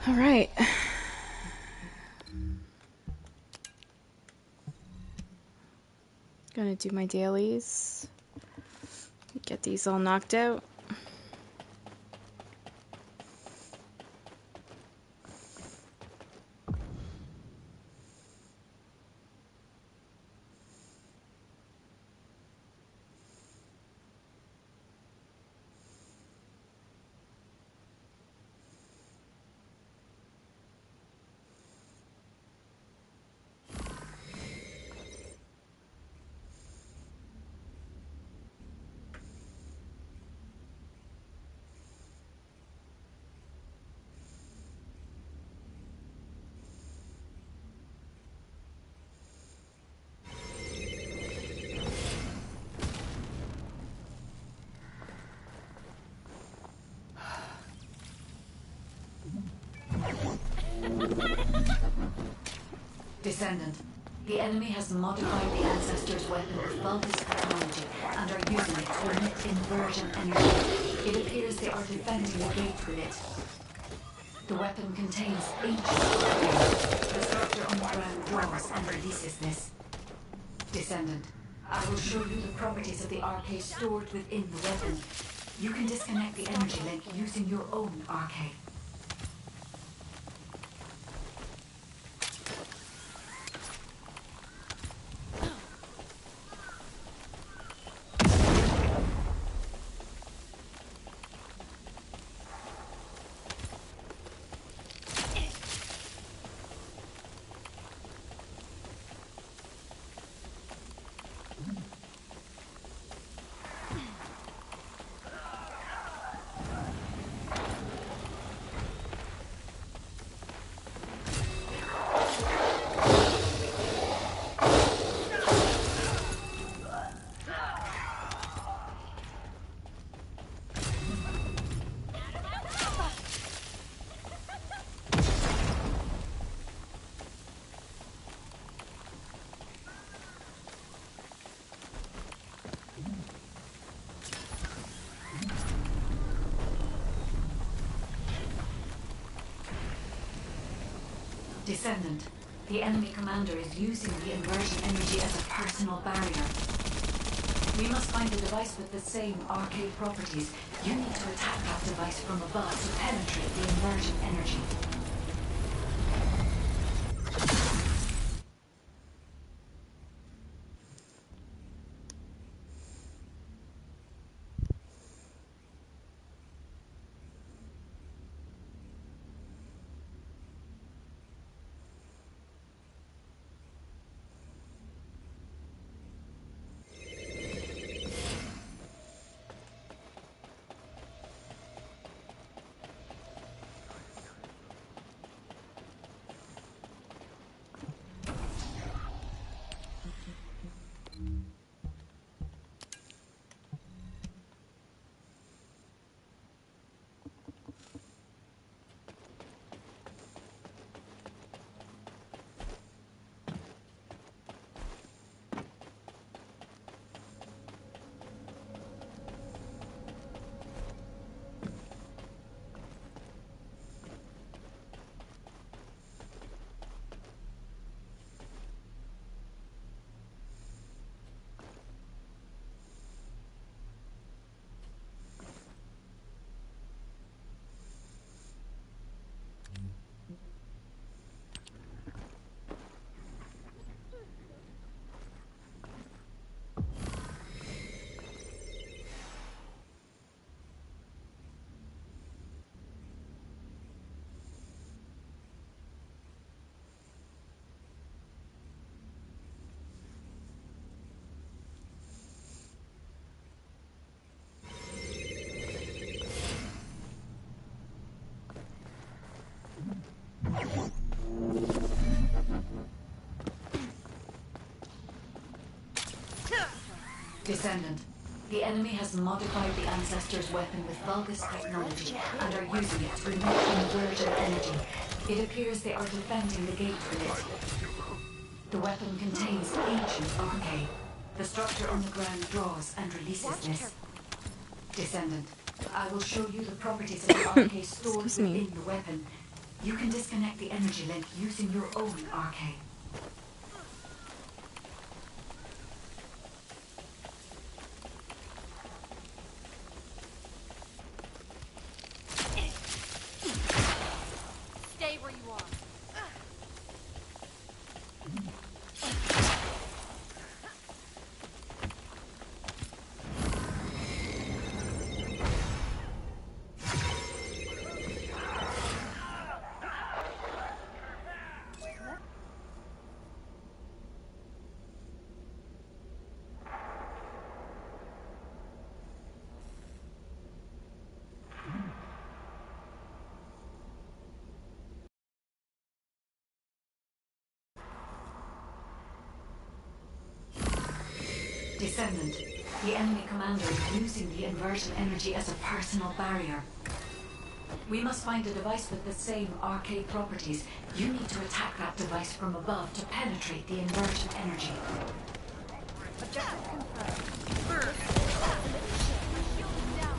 All right. Gonna do my dailies. Get these all knocked out. Descendant, the enemy has modified the Ancestor's weapon with bulbous technology and are using it to emit inversion energy. It appears they are defending the gate with it. The weapon contains ancient arcane. The structure on the ground draws and releases this. Descendant, I will show you the properties of the arcade stored within the weapon. You can disconnect the energy link using your own arcade. Descendant, the enemy commander is using the inversion energy as a personal barrier. We must find a device with the same arcade properties. You need to attack that device from above to penetrate the inversion energy. Descendant, the enemy has modified the Ancestor's weapon with bulbous technology and are using it to emit inversion energy. It appears they are defending the gate with it. The weapon contains ancient arcane. The structure on the ground draws and releases this. Descendant, I will show you the properties of the arcane stored within the weapon. You can disconnect the energy link using your own arcane. Stay where you are. Descendant, the enemy commander is using the inversion energy as a personal barrier. We must find a device with the same arcade properties. You need to attack that device from above to penetrate the inversion energy. Objective confirmed. First, shield is down.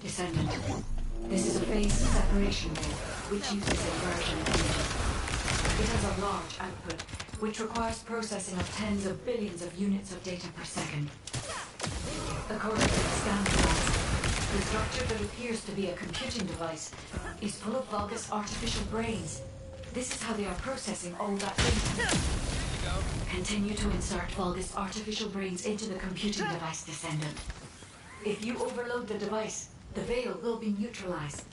Descendant, this is a phased separation gate, which uses inversion energy. It has a large output, which requires processing of tens of billions of units of data per second. According to the scan files, the structure that appears to be a computing device is full of Vulgus artificial brains. This is how they are processing all that data. Continue to insert Vulgus artificial brains into the computing device, Descendant. If you overload the device, the veil will be neutralized.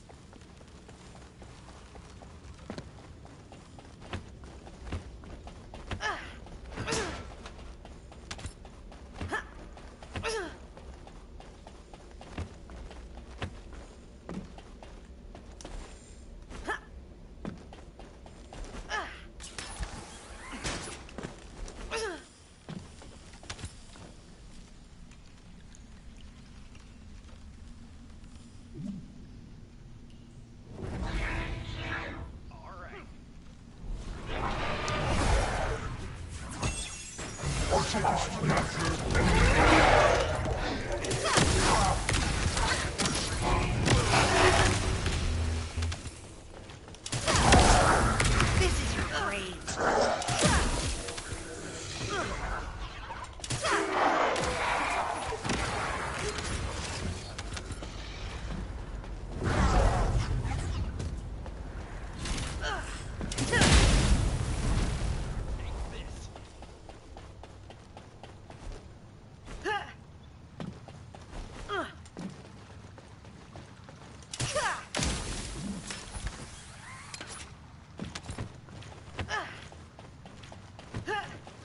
This is your grave.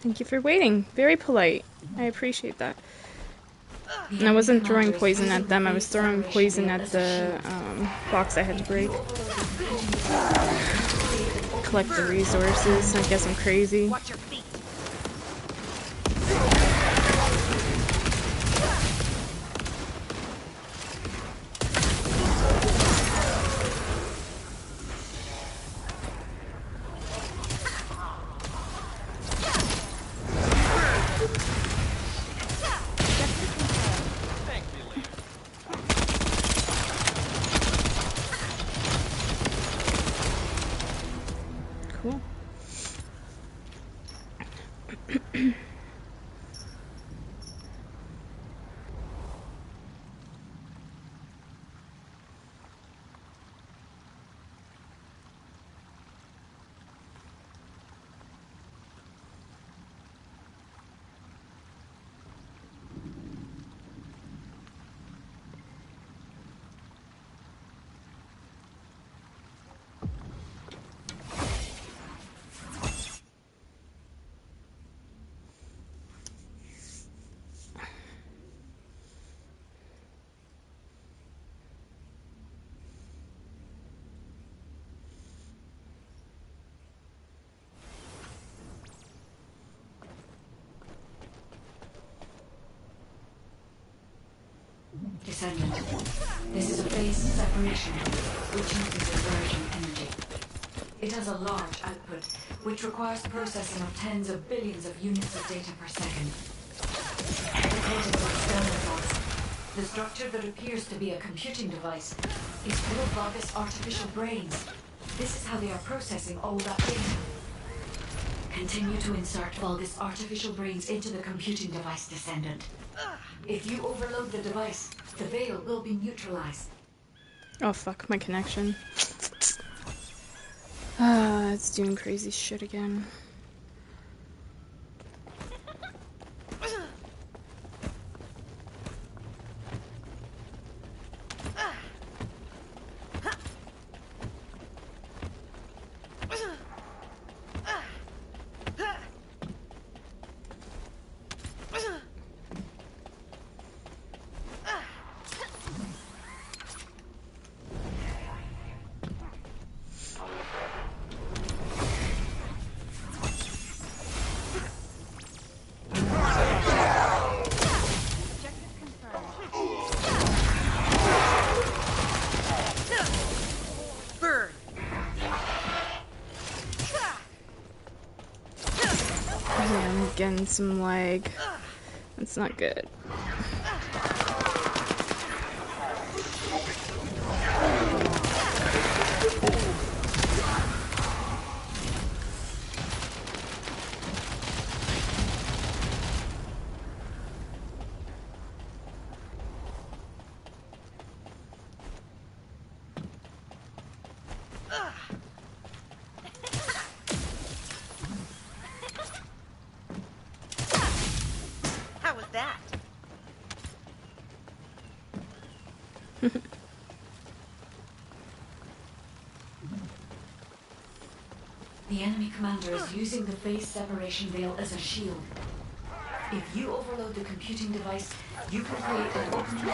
Thank you for waiting. Very polite. I appreciate that. The And I enemy wasn't throwing commander is poison using at the them, I was phase throwing separation poison veil at as a the shield. box I had to If break. you overload the computing device, you can create an open Collect the portal resources, I to guess I'm crazy. Watch your feet. Cool. Descendant. This is a phase separation which uses inversion energy. It has a large output, which requires processing of tens of billions of units of data per second. Located in external box, the structure that appears to be a computing device is full of Vargas artificial brains. This is how they are processing all that data. Continue to insert Vargas artificial brains into the computing device, Descendant. If you overload the device, the veil will be neutralized. Oh fuck, my connection. Ah, it's doing crazy shit again. Objective confirmed. Bird. Yeah, I'm getting some lag. That's not good. How was that? The enemy commander is using the phase separation veil as a shield. If you overload the computing device, you can create an opening to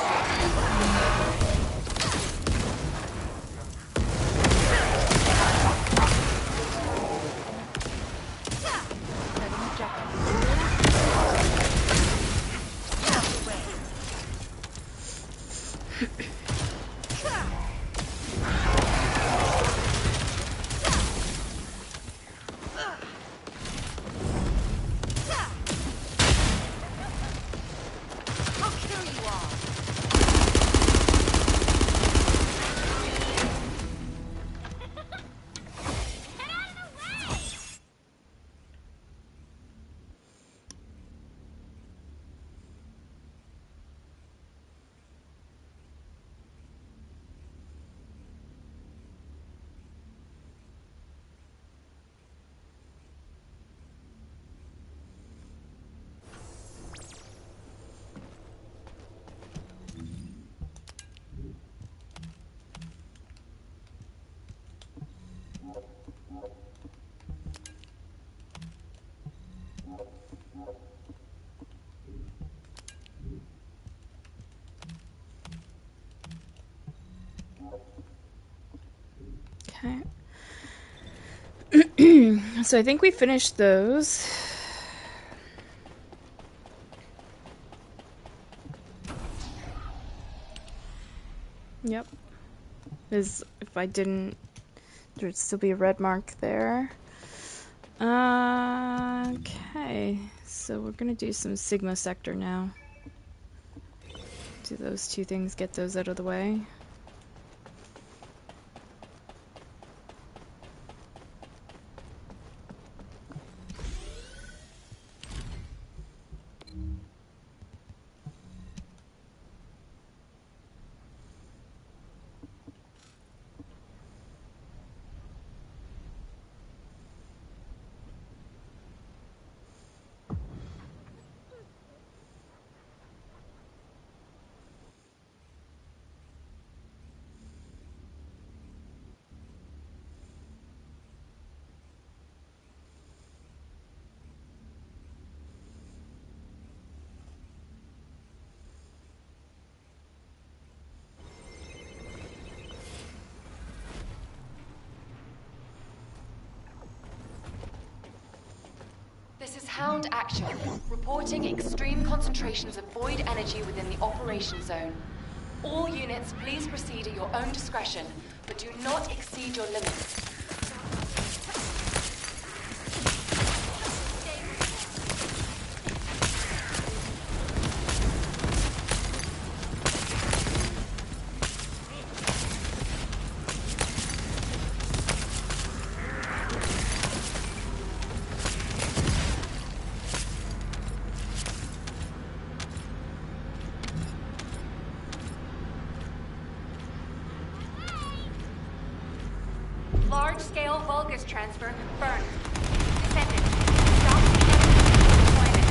Setting objective. Out the way. I'll kill you all. Okay. So I think we finished those. Yep. Because if I didn't, there'd still be a red mark there. Okay. So we're gonna do some Sigma Sector now. Do those two things, get those out of the way. This is Hound Action, reporting extreme concentrations of void energy within the operation zone. All units, please proceed at your own discretion, but do not exceed your limits. Large-scale Vulgus transfer confirmed. Descendant, stop the enemy deployment.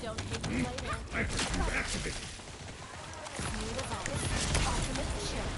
Don't hate me later. Need a virus. Ultimate chill.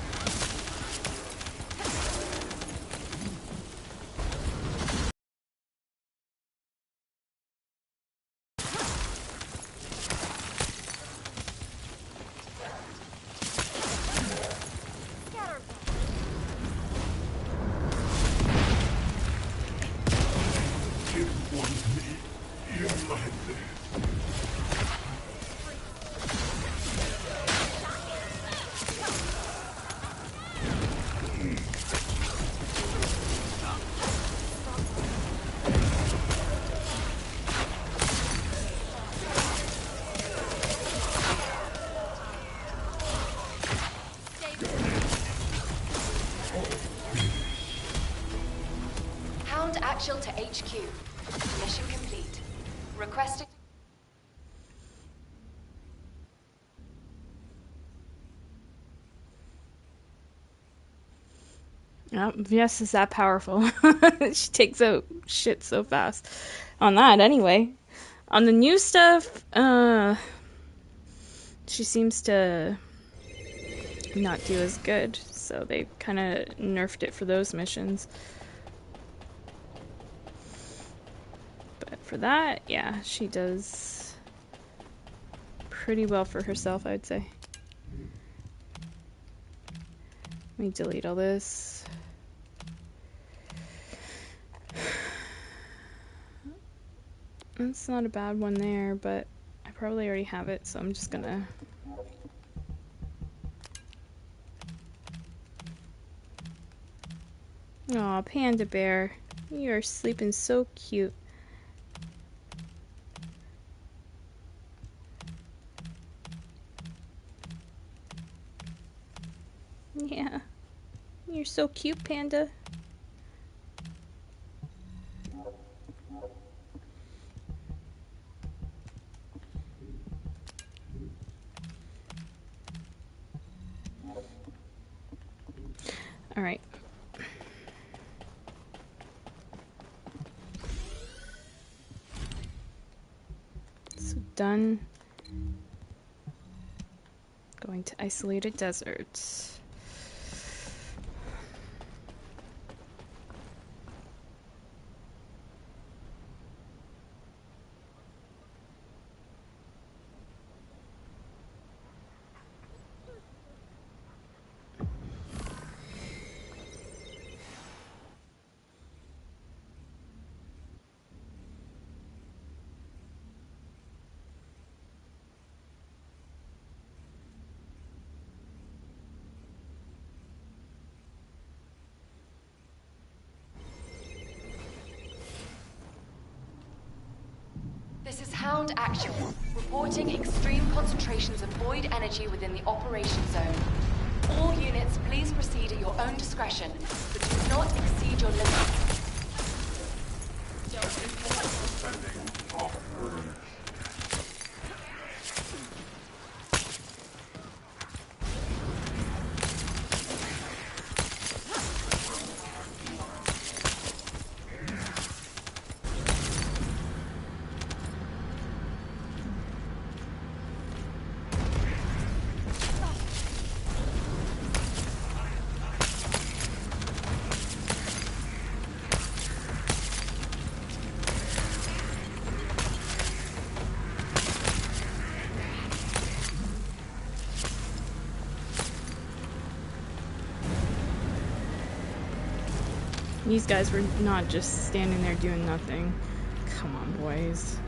Hound Action to HQ. Mission complete. Requesting... Yes, is that powerful. She takes out shit so fast. On that, anyway. On the new stuff, she seems to not do as good, so they kind of nerfed it for those missions. But for that, yeah, she does pretty well for herself, I would say. Let me delete all this. That's not a bad one there, but I probably already have it, so I'm just gonna... Aw, Panda Bear. You are sleeping so cute. Yeah. You're so cute, Panda. Alright. So done. Going to isolated deserts. This is Hound Actual, reporting extreme concentrations of void energy within the operation zone. All units, please proceed at your own discretion, but do not exceed your limits. These guys were not just standing there doing nothing. Come on, boys.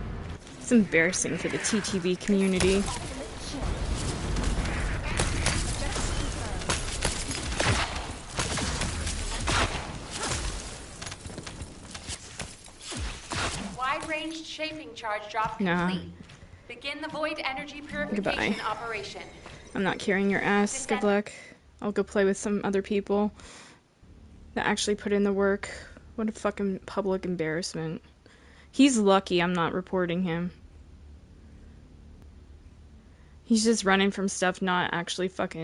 It's embarrassing for the TTV community. Wide-range shaping charge drop Nah. complete. Begin the void energy purification Goodbye. operation. I'm not carrying your ass. Good luck. I'll go play with some other people that actually put in the work. What a fucking public embarrassment. He's lucky I'm not reporting him. He's just running from stuff, not actually fucking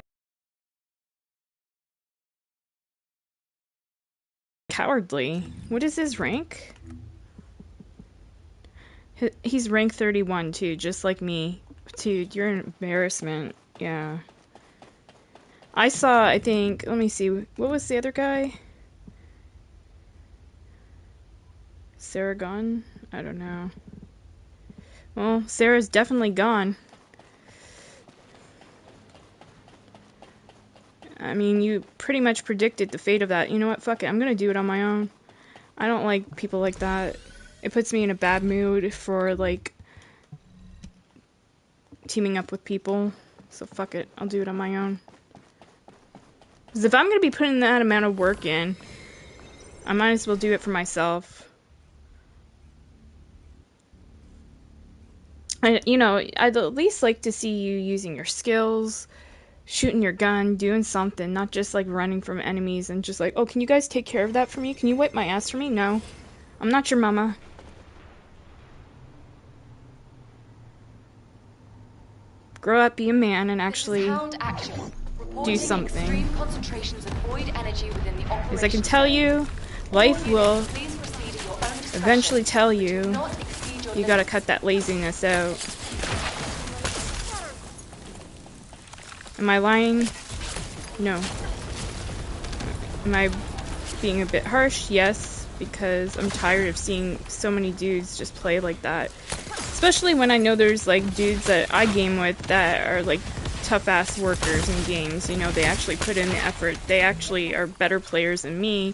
cowardly. What is his rank? He's rank 31 too, just like me. Dude, you're an embarrassment. Yeah. I saw, I think, let me see, what was the other guy? Sarah gone? I don't know. Well, Sarah's definitely gone. I mean, you pretty much predicted the fate of that. You know what? Fuck it. I'm gonna do it on my own. I don't like people like that. It puts me in a bad mood for, like, teaming up with people. So fuck it. I'll do it on my own. Because if I'm gonna be putting that amount of work in, I might as well do it for myself. You know, I'd at least like to see you using your skills, shooting your gun, doing something, not just like running from enemies and just like, oh, can you guys take care of that for me? Can you wipe my ass for me? No. I'm not your mama. Grow up, be a man, and actually do something. Because I can tell you, life will eventually tell you, you gotta cut that laziness out. Am I lying? No. Am I being a bit harsh? Yes, because I'm tired of seeing so many dudes just play like that. Especially when I know there's like dudes that I game with that are like tough ass workers in games, you know, they actually put in the effort. They actually are better players than me,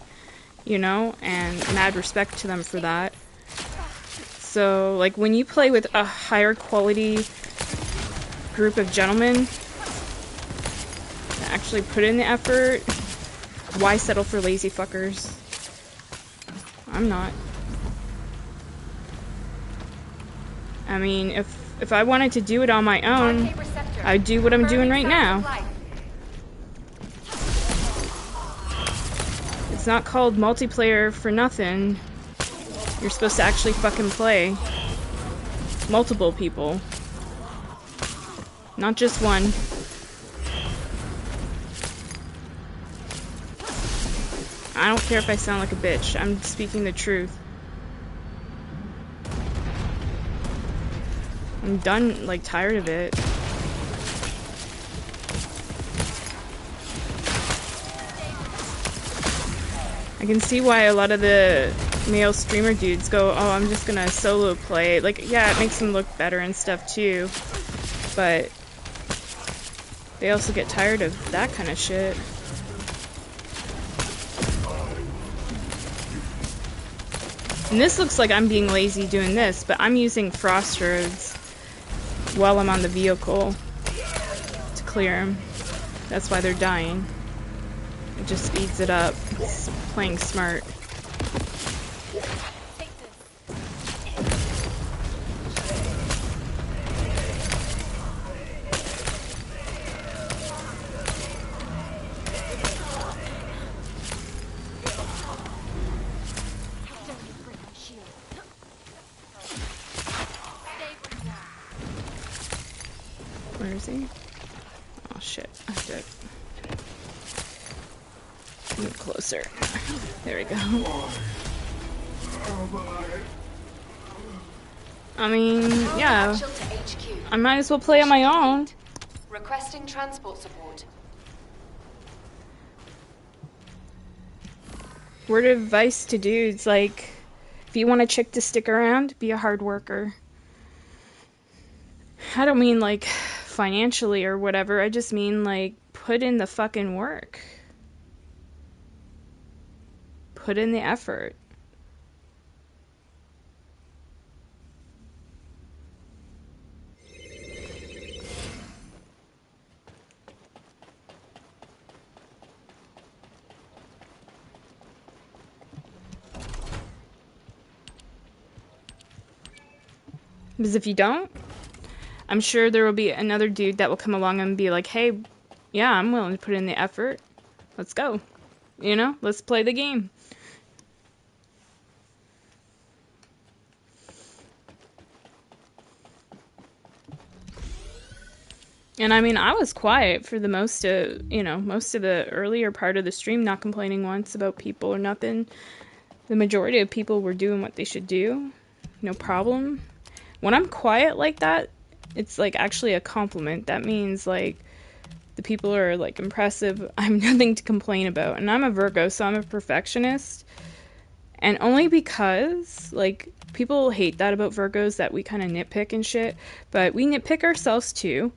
you know, and mad respect to them for that. So, like, when you play with a higher quality group of gentlemen that actually put in the effort, why settle for lazy fuckers? I'm not. I mean, if I wanted to do it on my own, I'd do what I'm doing right now. It's not called multiplayer for nothing. You're supposed to actually fucking play. Multiple people. Not just one. I don't care if I sound like a bitch. I'm speaking the truth. I'm done, like, tired of it. I can see why a lot of the male streamer dudes go, oh, I'm just gonna solo play. Like, yeah, it makes them look better and stuff too, but they also get tired of that kind of shit. And this looks like I'm being lazy doing this, but I'm using frost roads while I'm on the vehicle to clear them. That's why they're dying. It just speeds it up. It's playing smart. Where is he? Oh shit, I have to move closer. There we go. I mean, yeah. I might as well play on my own. Requesting transport support. Word of advice to dudes, like, if you want a chick to stick around, be a hard worker. I don't mean, like, financially or whatever. I just mean, like, put in the fucking work. Put in the effort. Because if you don't, I'm sure there will be another dude that will come along and be like, hey, yeah, I'm willing to put in the effort. Let's go. You know, let's play the game. And I mean, I was quiet for the most of the earlier part of the stream, not complaining once about people or nothing. The majority of people were doing what they should do. No problem. When I'm quiet like that, it's like actually a compliment. That means like the people are like impressive. I have nothing to complain about. And I'm a Virgo, so I'm a perfectionist. And only because like people hate that about Virgos, that we kind of nitpick and shit, but we nitpick ourselves too.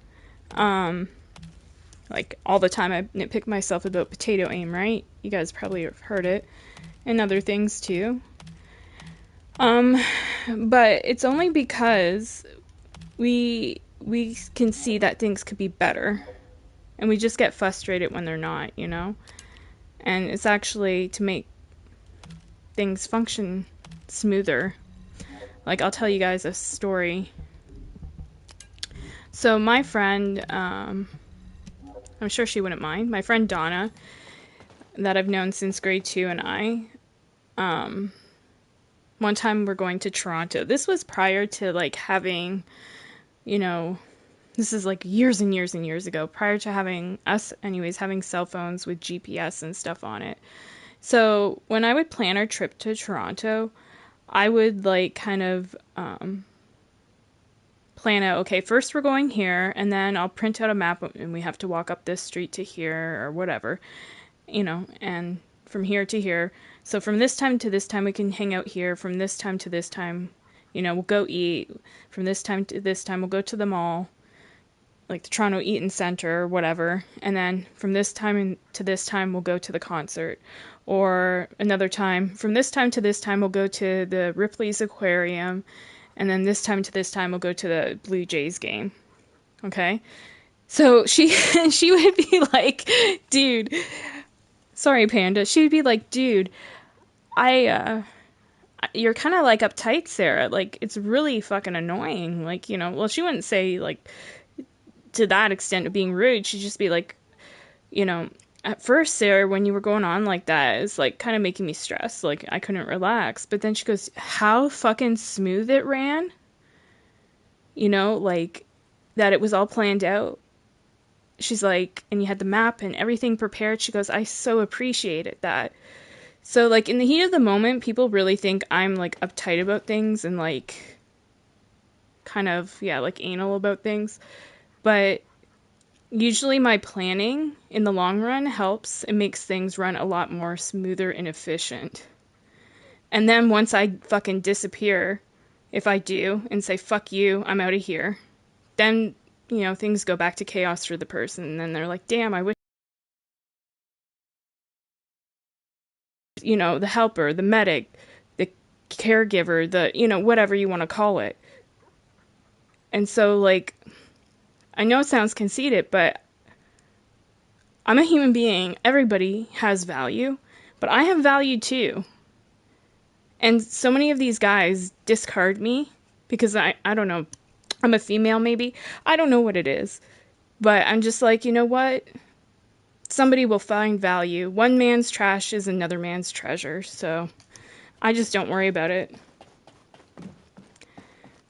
Like all the time I nitpick myself about potato aim, right? You guys probably have heard it. And other things too. But it's only because we can see that things could be better. And we just get frustrated when they're not, you know? And it's actually to make things function smoother. Like, I'll tell you guys a story. So my friend, I'm sure she wouldn't mind, my friend Donna, that I've known since grade 2, and one time we're going to Toronto. This was prior to, like, having, you know, this is, like, years and years and years ago, prior to having having cell phones with GPS and stuff on it. So when I would plan our trip to Toronto, I would, like, kind of, plan out, okay, first we're going here, and then I'll print out a map, and we have to walk up this street to here, or whatever, you know, and from here to here. So from this time to this time, we can hang out here. From this time to this time, you know, we'll go eat. From this time to this time, we'll go to the mall, like the Toronto Eaton Centre or whatever. And then from this time to this time, we'll go to the concert. Or another time, from this time to this time, we'll go to the Ripley's Aquarium. And then this time to this time, we'll go to the Blue Jays game. Okay? So she would be like, dude, sorry, Panda. She would be like, dude, you're kind of like uptight, Sarah. Like, it's really fucking annoying. Like, you know, well, she wouldn't say like to that extent of being rude. She'd just be like, you know, at first, Sarah, when you were going on like that, it's like kind of making me stressed. Like, I couldn't relax. But then she goes, how fucking smooth it ran. You know, like that it was all planned out. She's like, and you had the map and everything prepared. She goes, I so appreciated that. So, like, in the heat of the moment, people really think I'm, like, uptight about things and, like, kind of, yeah, like, anal about things. But usually my planning in the long run helps. It makes things run a lot more smoother and efficient. And then once I fucking disappear, if I do, and say, fuck you, I'm out of here, then, you know, things go back to chaos for the person. And then they're like, damn, I wish, you know, the helper, the medic, the caregiver, the, you know, whatever you want to call it. And so, like, I know it sounds conceited, but I'm a human being. Everybody has value, but I have value too. And so many of these guys discard me because I don't know, I'm a female maybe. I don't know what it is. But I'm just like, you know what? Somebody will find value. One man's trash is another man's treasure. So I just don't worry about it.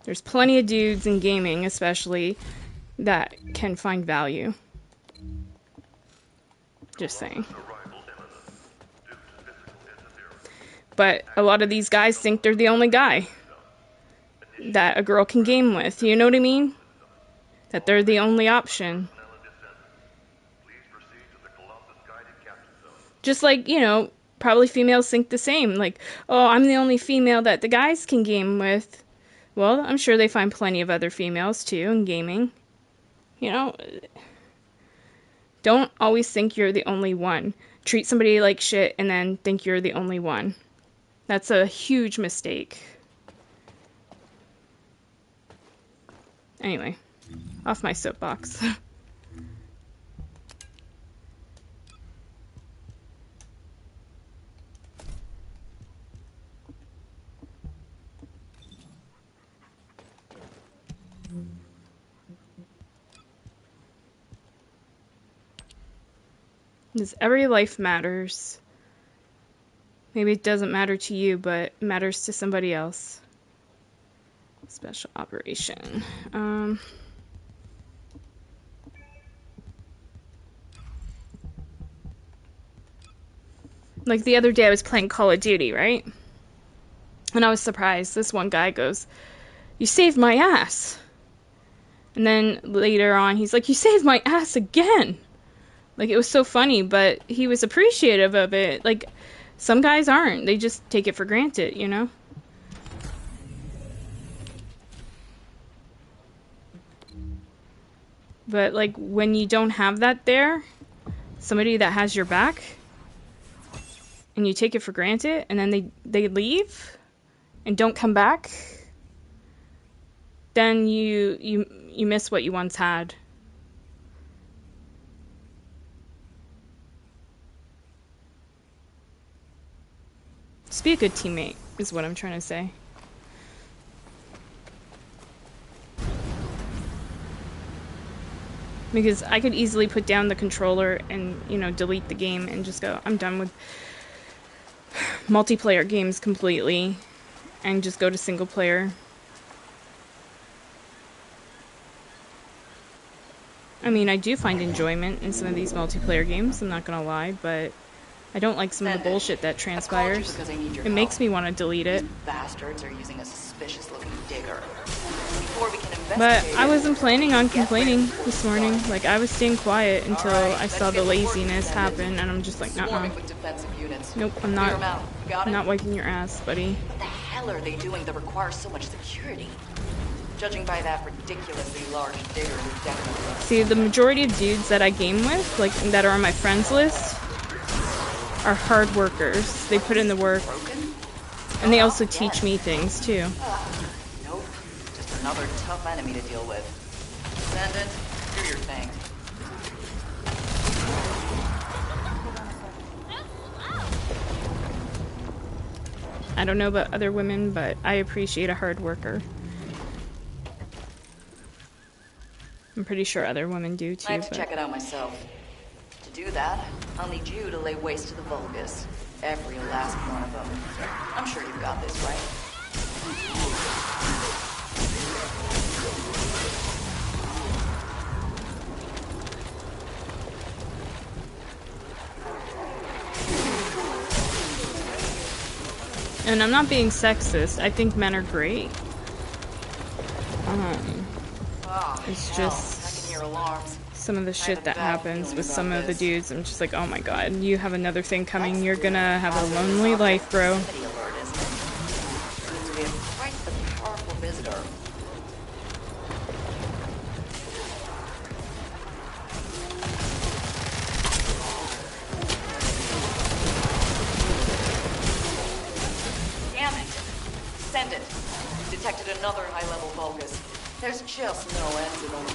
There's plenty of dudes in gaming, especially, that can find value. Just saying. But a lot of these guys think they're the only guy that a girl can game with. You know what I mean? That they're the only option. Just like, you know, probably females think the same. Like, oh, I'm the only female that the guys can game with. Well, I'm sure they find plenty of other females too in gaming. You know, don't always think you're the only one. Treat somebody like shit and then think you're the only one. That's a huge mistake. Anyway, off my soapbox. Because every life matters. Maybe it doesn't matter to you, but it matters to somebody else. Special operation. Like the other day I was playing Call of Duty, right? And I was surprised. This one guy goes, "You saved my ass." And then later on, he's like, "You saved my ass again." Like, it was so funny, but he was appreciative of it. Like, some guys aren't. They just take it for granted, you know? But, like, when you don't have that there, somebody that has your back, and you take it for granted, and then they leave, and don't come back, then you miss what you once had. Just be a good teammate, is what I'm trying to say. Because I could easily put down the controller and, you know, delete the game and just go, I'm done with multiplayer games completely, and just go to single player. I mean, I do find enjoyment in some of these multiplayer games, I'm not gonna lie, but I don't like some of the bullshit that transpires. It makes me want to delete it. Bastards are using a suspicious-looking digger. Before we can investigate, But I wasn't planning on complaining this morning. Like, I was staying quiet until I saw the laziness happen, and I'm just like, nuh-uh. Nope, I'm not wiping your ass, buddy. What the hell are they doing that requires so much security? Judging by that ridiculously large digger, definitely. See, the majority of dudes that I game with, like, that are on my friends list, are hard workers. They put in the work, and they also teach me things too. Nope, just another tough enemy to deal with. Descendant, do your thing. I don't know about other women, but I appreciate a hard worker. I'm pretty sure other women do too. I have to check it out myself. To do that, I'll need you to lay waste to the Vulgus. Every last one of them. I'm sure you've got this, right? And I'm not being sexist. I think men are great. Oh, It's hell, just I can hear alarms. some of the I have shit a that bad happens feeling with about some of the this. dudes. I'm just like, oh my god, you have another thing coming. That's You're the gonna have a hazardous lonely object life, bro. proximity alert, isn't it? Seems to be quite the powerful visitor. Damn it! Descendant. Detected another high-level Vulgus. There's just no end to them.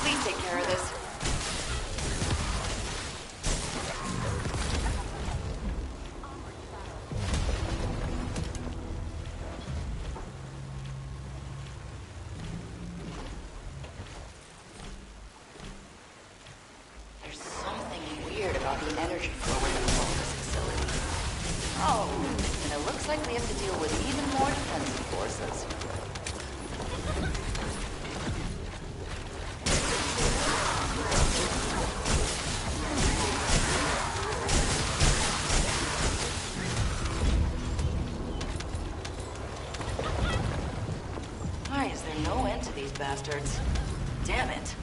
Please take care of this. There's something weird about the energy flow in the Vulgus facility. Oh, and it looks like we have to deal with even more defensive forces. Why is there no end to these bastards? Damn it.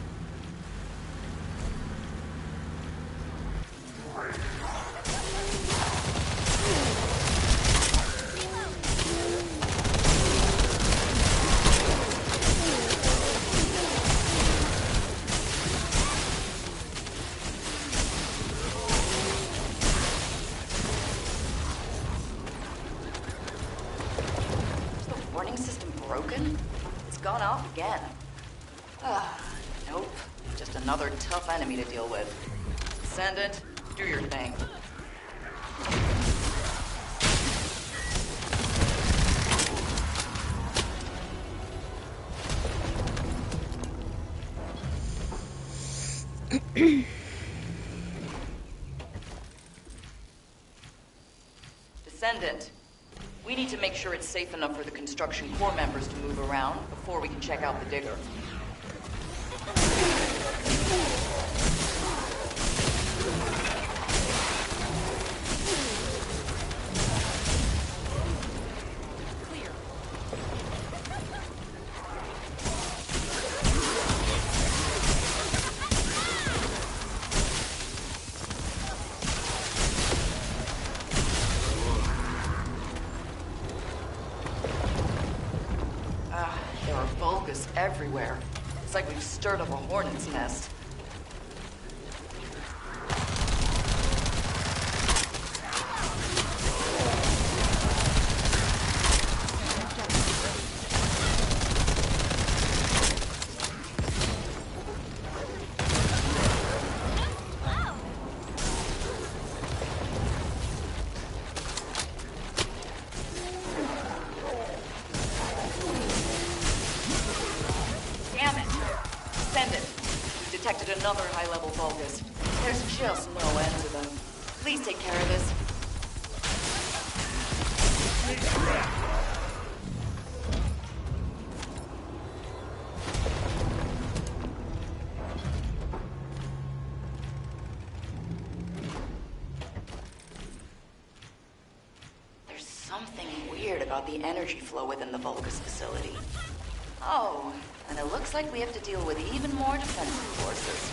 Is the warning system broken? It's gone off again. Ah, nope. Just another tough enemy to deal with. Descendant, do your thing. Descendant, we need to make sure it's safe enough for the construction corps members to move around before we can check out the digger. There are Vulgus everywhere. It's like we've stirred up a hornet's nest. Damn it! Descendant, we've detected another high-level Vulgus. There's just no end to them. Please take care of this. There's something weird about the energy flow within the Vulgus facility. Oh, and it looks like we have to deal with even more defensive forces.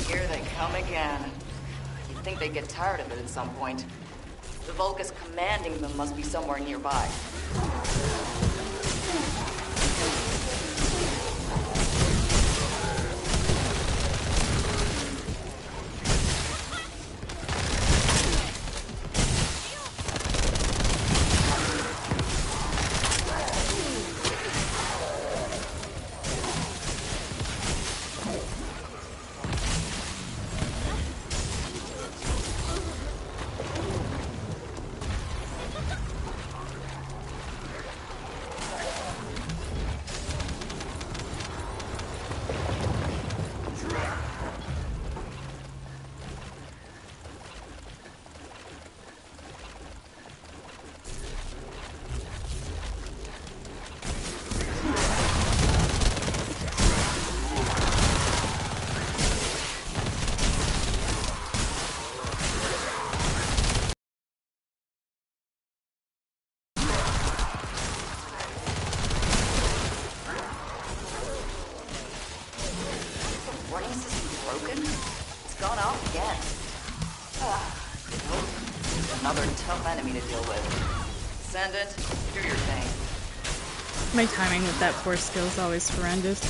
Here they come again. You'd think they'd get tired of it at some point. The Vulgus commanding them must be somewhere nearby. broken? It's gone off again. Nope. Just another tough enemy to deal with. Descendant, do your thing. My timing with that force skill is always horrendous.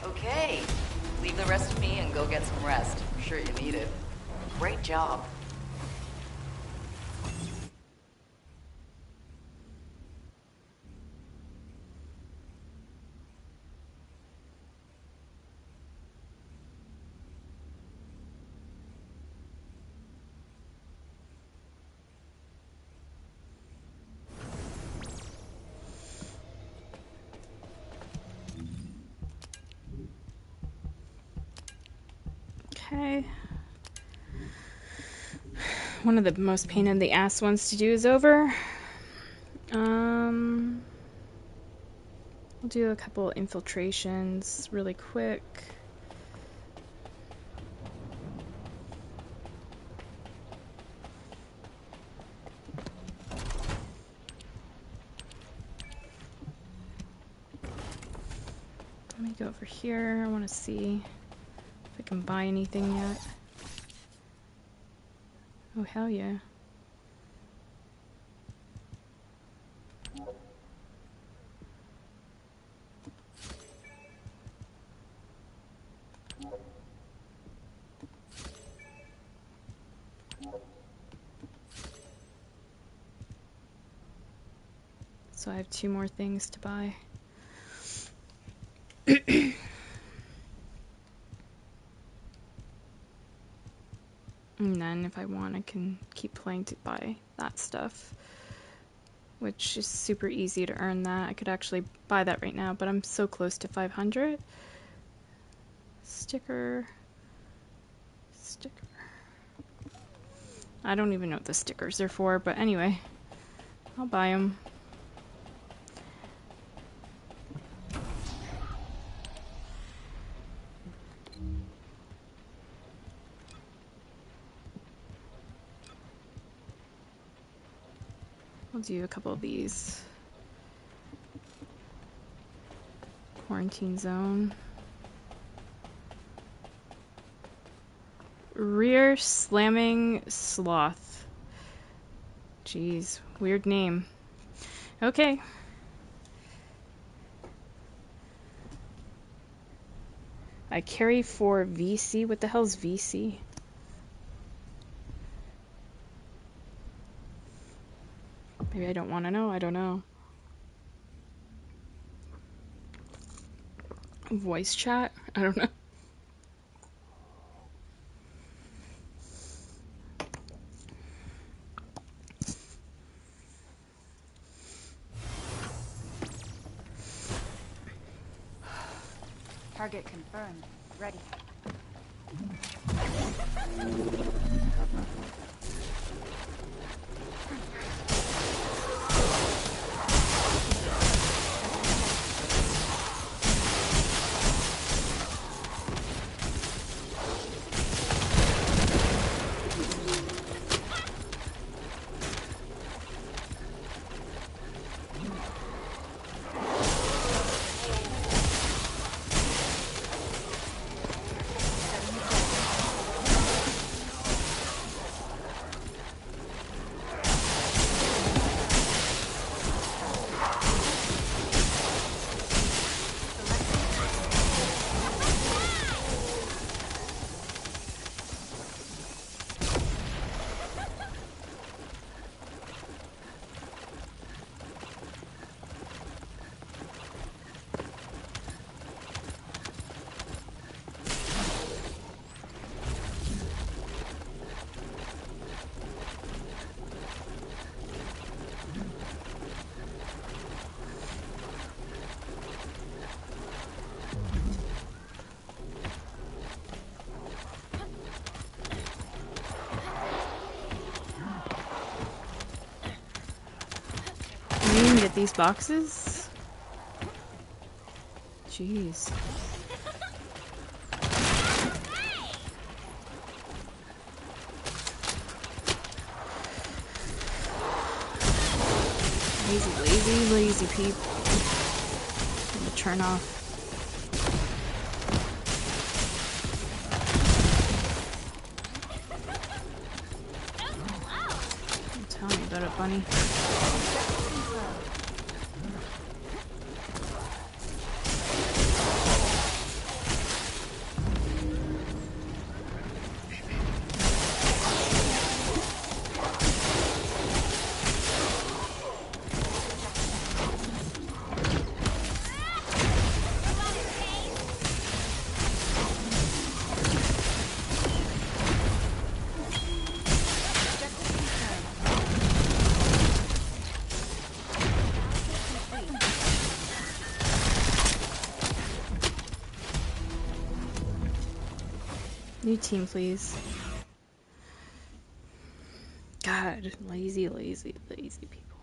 Okay. Leave the rest to me and go get some rest. I'm sure you need it. Great job. Okay. One of the most pain in the ass ones to do is over. We'll do a couple infiltrations really quick. Let me go over here. I want to see if I can buy anything yet. Oh, hell yeah. So I have 2 more things to buy. And then if I want, I can keep playing to buy that stuff, which is super easy to earn that. I could actually buy that right now, but I'm so close to 500. Sticker. I don't even know what the stickers are for, but anyway, I'll buy them. I'll do a couple of these. Quarantine zone. Rear slamming sloth. Jeez, weird name. Okay. I carry 4 VC. What the hell's VC? Maybe I don't want to know. I don't know. Voice chat? I don't know. Target confirmed. Ready. You can get these boxes? Jeez. Lazy peep. I'm gonna turn off funny. New team, please. God, lazy, lazy, lazy people.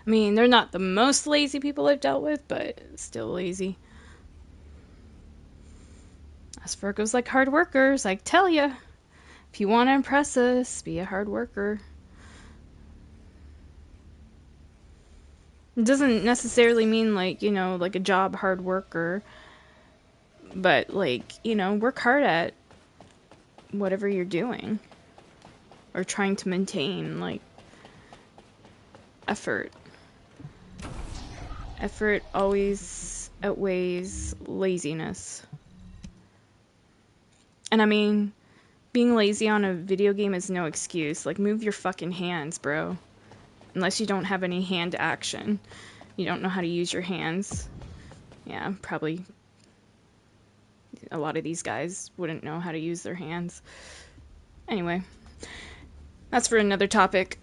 I mean, they're not the most lazy people I've dealt with, but still lazy. Us Virgos like hard workers, I tell ya. If you want to impress us, be a hard worker. It doesn't necessarily mean like, you know, like a job hard worker, but like, you know, work hard at whatever you're doing or trying to maintain, like, effort. Effort always outweighs laziness. And I mean, being lazy on a video game is no excuse. Like, move your fucking hands, bro. Unless you don't have any hand action. You don't know how to use your hands. Yeah, probably a lot of these guys wouldn't know how to use their hands. Anyway, that's for another topic.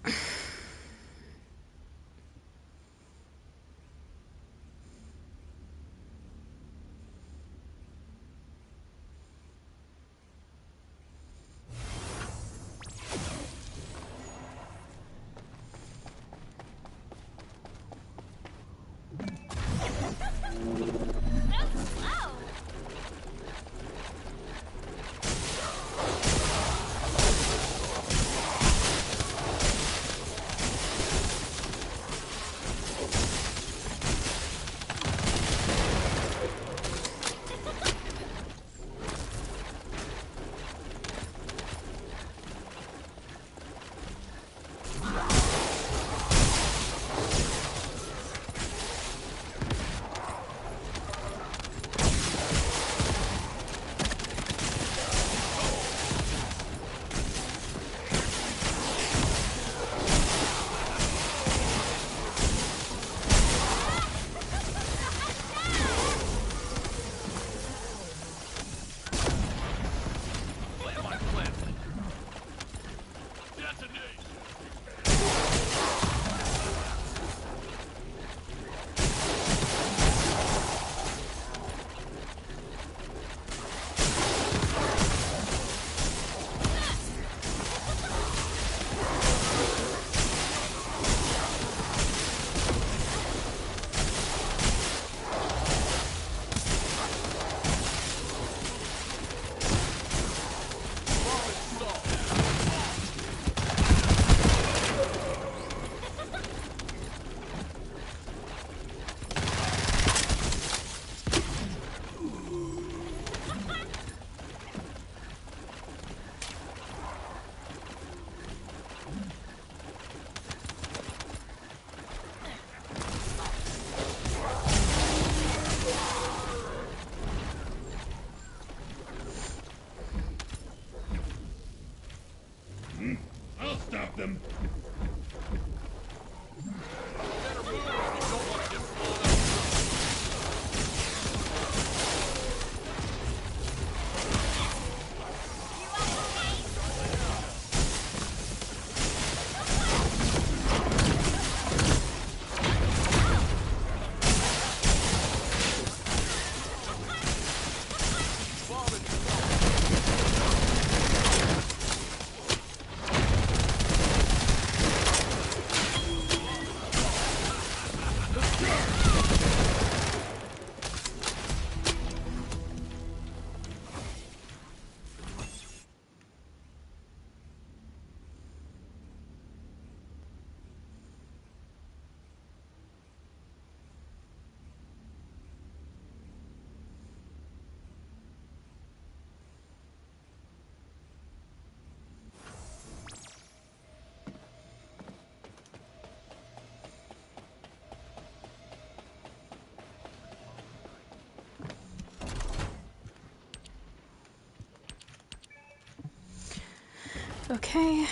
Okay.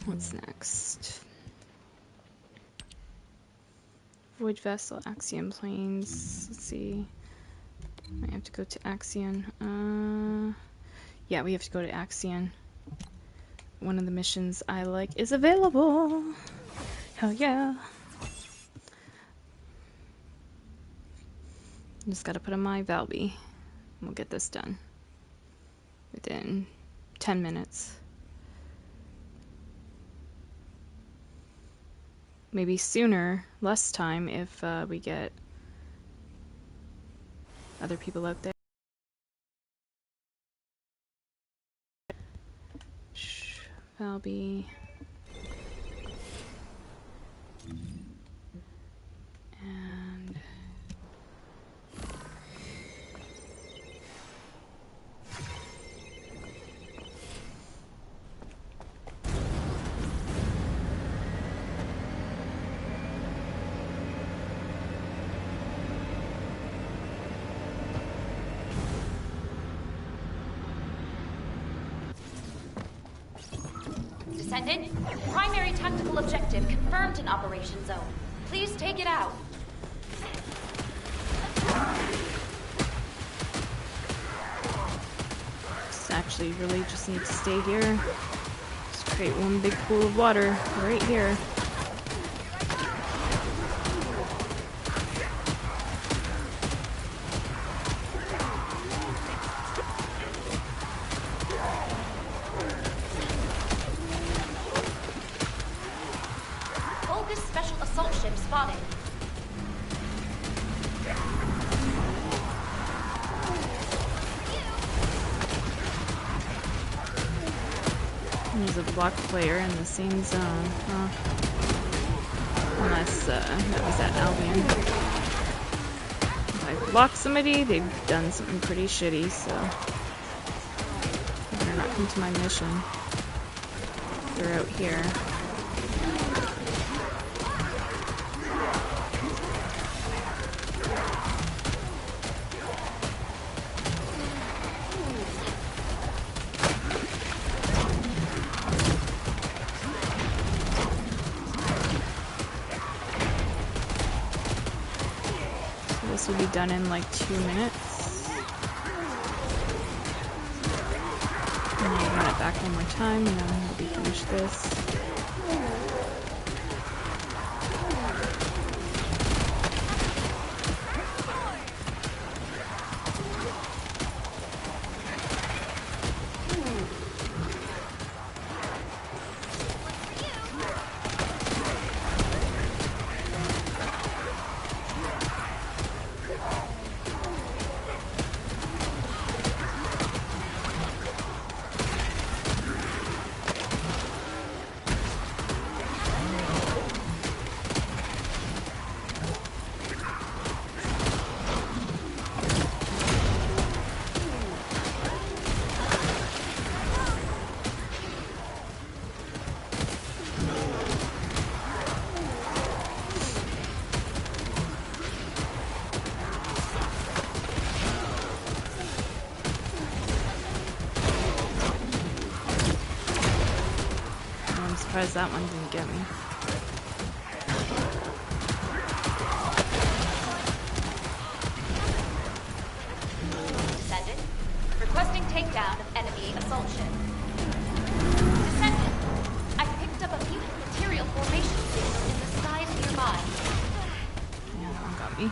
What's next? Void vessel, Axion planes. Let's see. I have to go to Axion. Yeah, we have to go to Axion. One of the missions I like is available. Hell yeah. Just gotta put on my Valby. We'll get this done within 10 minutes. Maybe sooner, less time if we get other people out there. Valby. And Descendant, primary tactical objective confirmed in Operation Zone. Please take it out. just actually really just need to stay here. Just create one big pool of water right here. Bogus special assault ship spotted. There's a block player in the same zone, huh? Unless that was at Albion. If I block somebody, they've done something pretty shitty, so they better not come to my mission. They're out here. This will be done in like 2 minutes. And I'll run it back one more time and then we'll be finished this. I'm surprised that one didn't get me. Descendant, requesting takedown of enemy assault ship. Descendant, I picked up a mutant material formation signal in the skies nearby. Yeah, that one got me.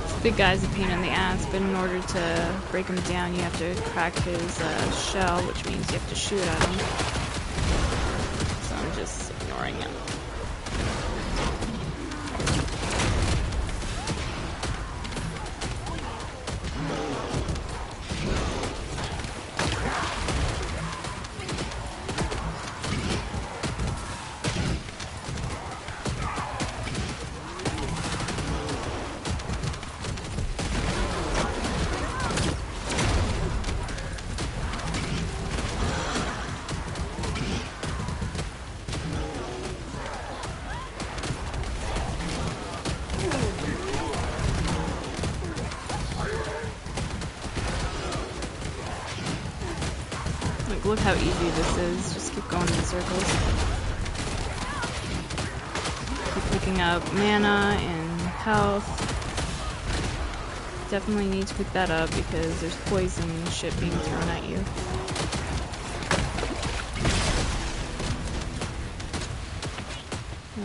This big guy's a pain in the ass, but in order to break him down, you have to crack his shell, which means you have to shoot at him. So I'm just ignoring him. look how easy this is. Just keep going in circles. Keep picking up mana and health. Definitely need to pick that up because there's poison and shit being thrown at you.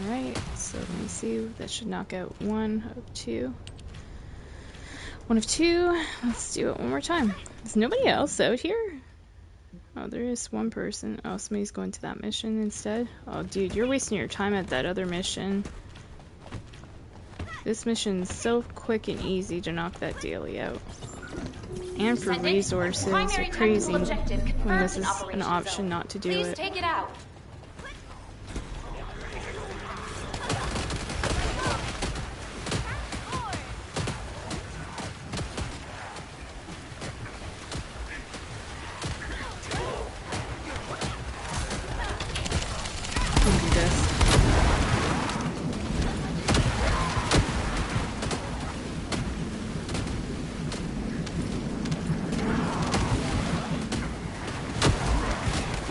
Alright, so let me see. That should knock out one of two. One of two. Let's do it one more time. Is nobody else out here? Oh, there is one person. Oh, somebody's going to that mission instead. Oh, dude, you're wasting your time at that other mission. This mission's so quick and easy to knock that daily out. And for resources, you're crazy when this is an option not to do it. Please take it out. Can do this.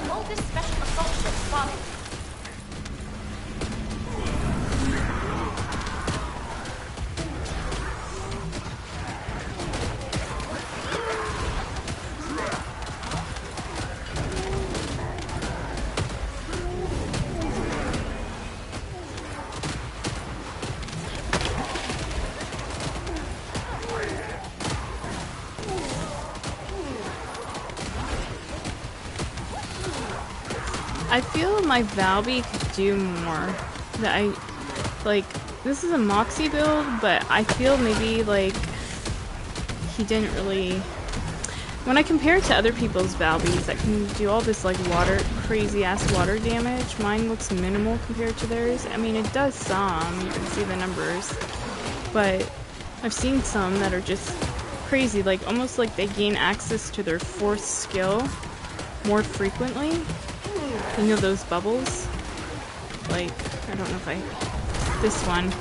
Hold this special assault ship spotted. I feel my Valby could do more. That this is a Moxie build, but I feel maybe like he didn't really. When I compare it to other people's Valbys that can do all this like crazy ass water damage, mine looks minimal compared to theirs. I mean, it does some. You can see the numbers, but I've seen some that are just crazy, like almost like they gain access to their fourth skill more frequently. You know those bubbles? Like, I don't know if this one.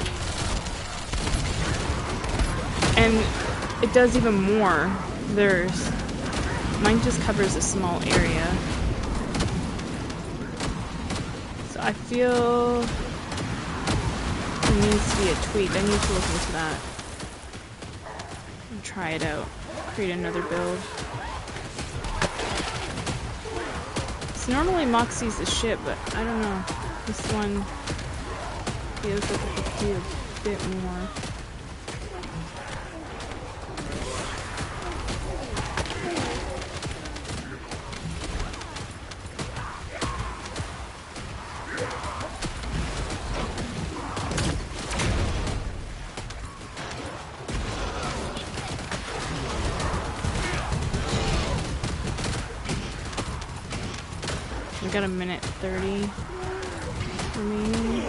And it does even more. Mine just covers a small area. So I feel there needs to be a tweak. I need to look into that. And try it out. Create another build. So normally Moxie's the shit, but I don't know. This one feels like it could do a bit more. We've got a minute 30 remaining.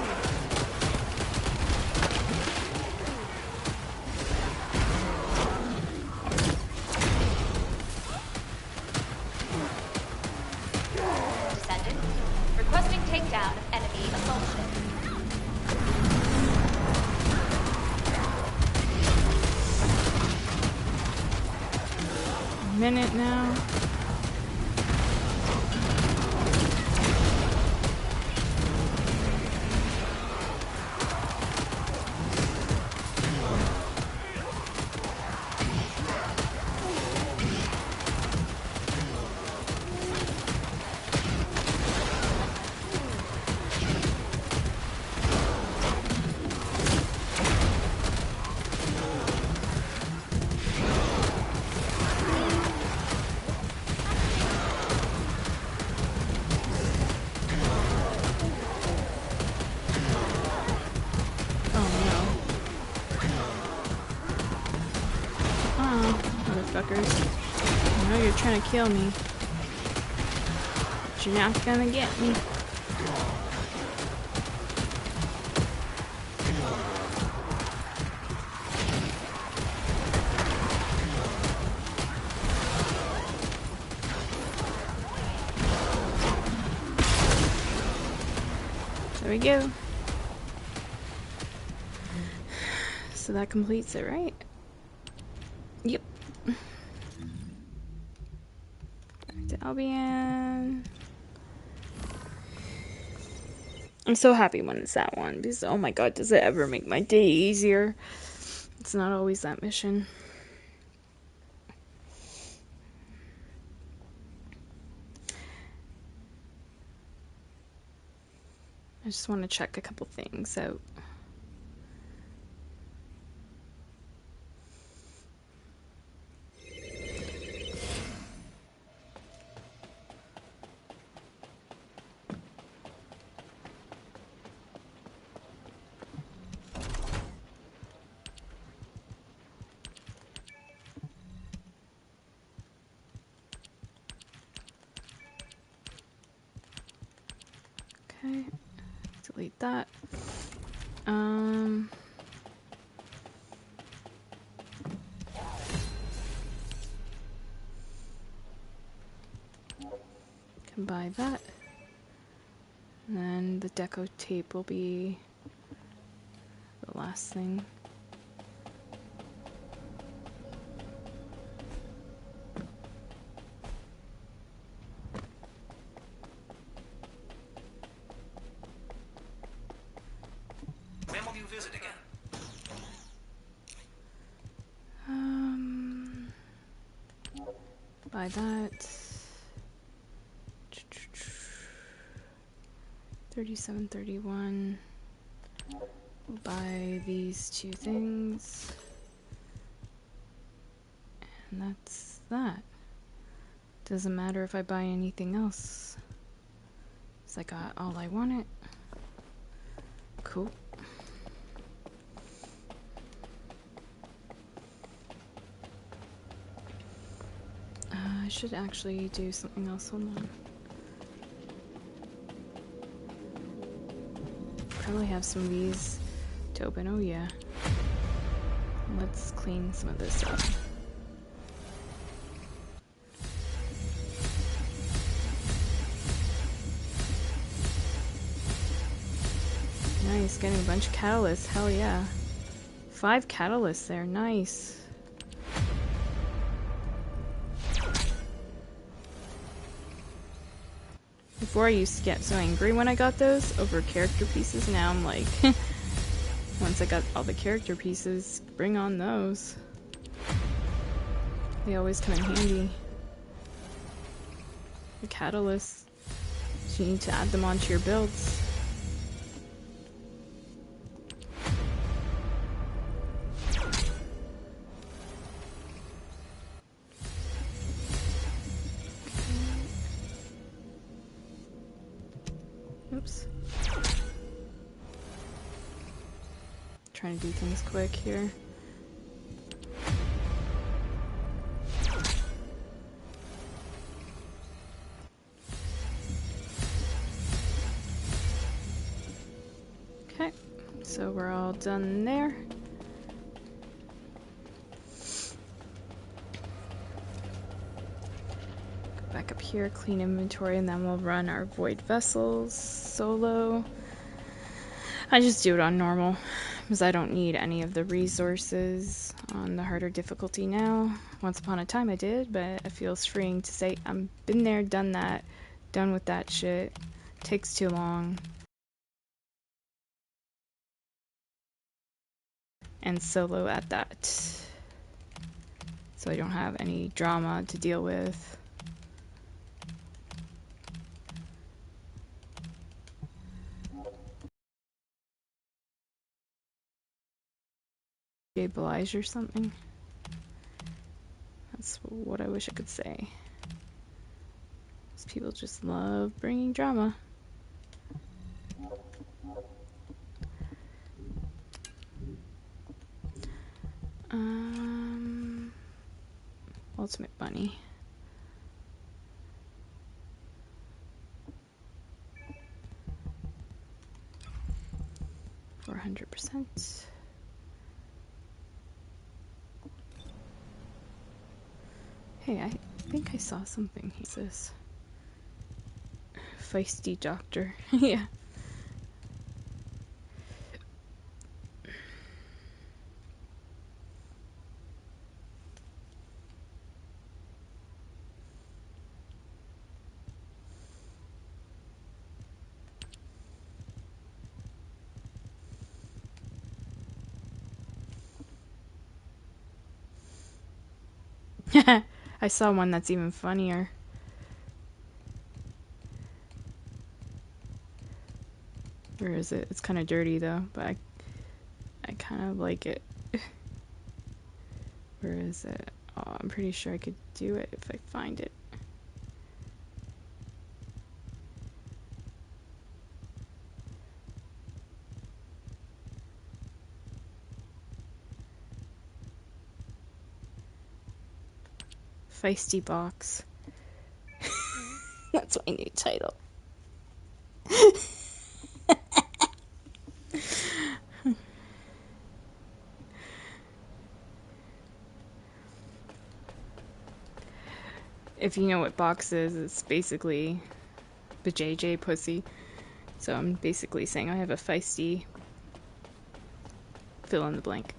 Descendant, requesting takedown of enemy assault ship. A minute now. Motherfuckers. I know you're trying to kill me, but you're not gonna get me. There we go. So that completes it, right? Yep. Back to Albion. I'm so happy when it's that one because oh my god, does it ever make my day easier? It's not always that mission. I just want to check a couple things out. Okay, delete that. Can buy that. And then the deco tape will be the last thing. When will you visit again? Buy that. 37.31. We'll buy these two things. And that's that. Doesn't matter if I buy anything else. 'Cause I got all I wanted. Cool. I should actually do something else. Hold on. Probably have some of these to open. Oh yeah. Let's clean some of this up. Nice, getting a bunch of catalysts. Hell yeah. 5 catalysts there. Nice. Before I used to get so angry when I got those over character pieces. Now I'm like, once I got all the character pieces, bring on those. They always come in handy. The catalysts. So you need to add them onto your builds. Oops. Trying to do things quick here. Okay, so we're all done there. Go back up here, clean inventory, and then we'll run our void vessels solo. I just do it on normal because I don't need any of the resources on the harder difficulty now. Once upon a time I did, but it feels freeing to say I'm been there, done that, done with that shit. Takes too long. And solo at that. So I don't have any drama to deal with. Stabilize or something. That's what I wish I could say. These people just love bringing drama. Ultimate Bunny. %. Hey, I think I saw something. He's this feisty doctor. Yeah. I saw one that's even funnier. Where is it? It's kind of dirty though, but I kind of like it. Where is it? Oh, I'm pretty sure I could do it if I find it. Feisty box. That's my new title. If you know what box is, it's basically the JJ pussy. So I'm basically saying I have a feisty fill in the blank.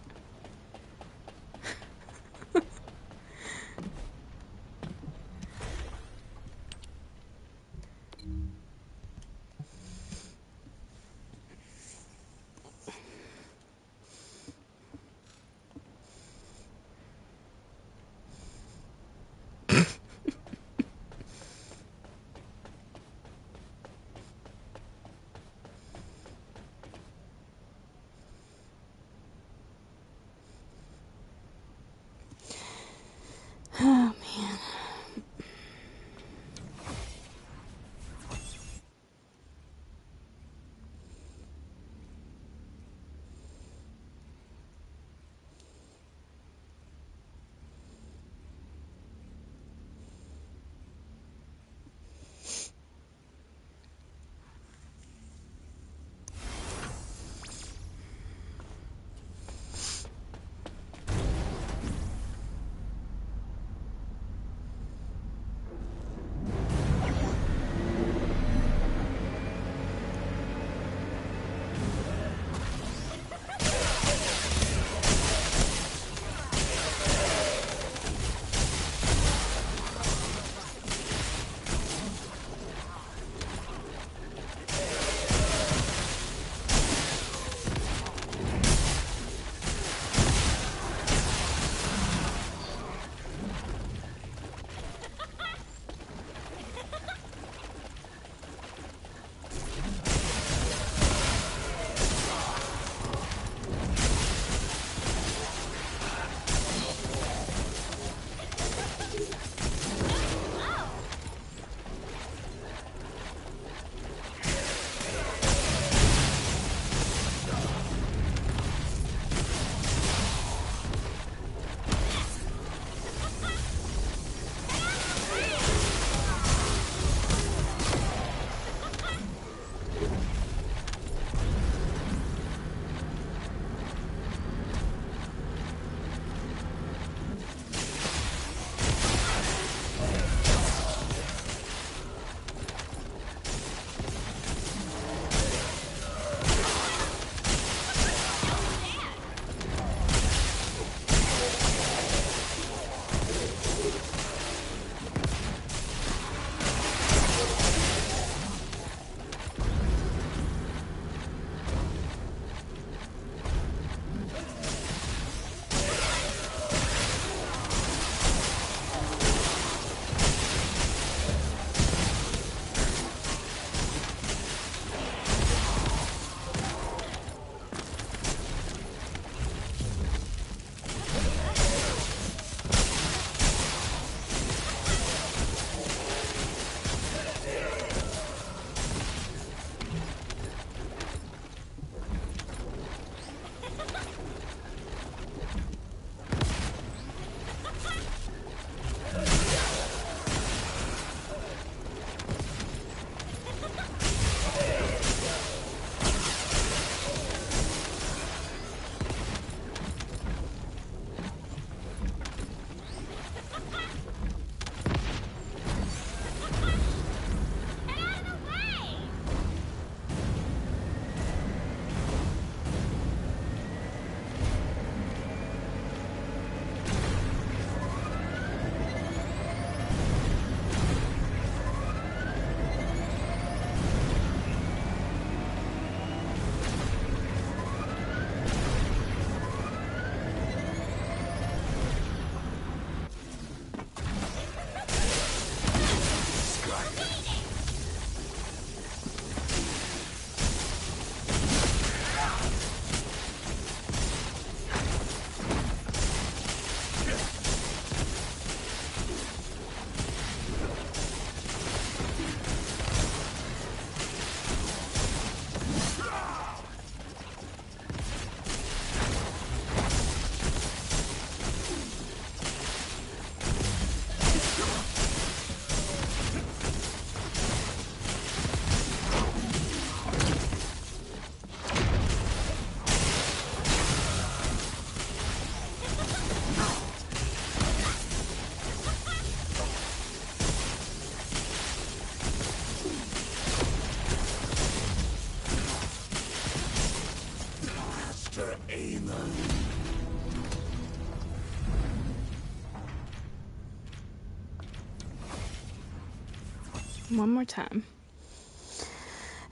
One more time.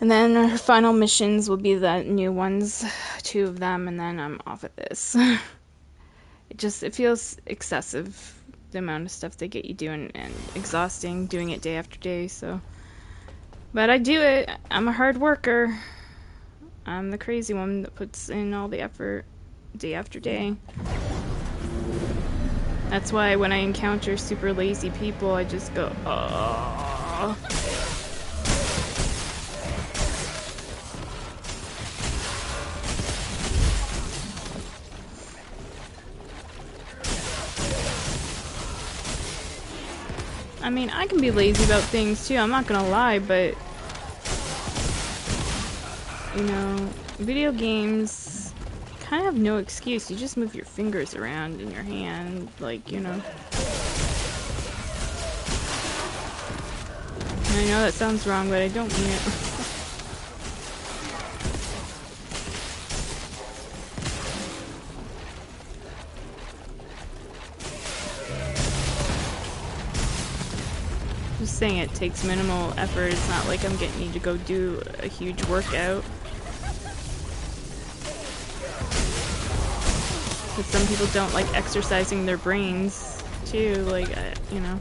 And then our final missions will be the new ones, 2 of them, and then I'm off of this. It feels excessive, the amount of stuff they get you doing, and exhausting doing it day after day, so. But I do it. I'm a hard worker. I'm the crazy one that puts in all the effort day after day. That's why when I encounter super lazy people, I just go, oh. I mean, I can be lazy about things too, I'm not gonna lie, but you know, video games kind of have no excuse. You just move your fingers around in your hand, like, you know. And I know that sounds wrong, but I don't mean it. Just saying it takes minimal effort. It's not like I'm getting you to go do a huge workout. But some people don't like exercising their brains too, like, you know.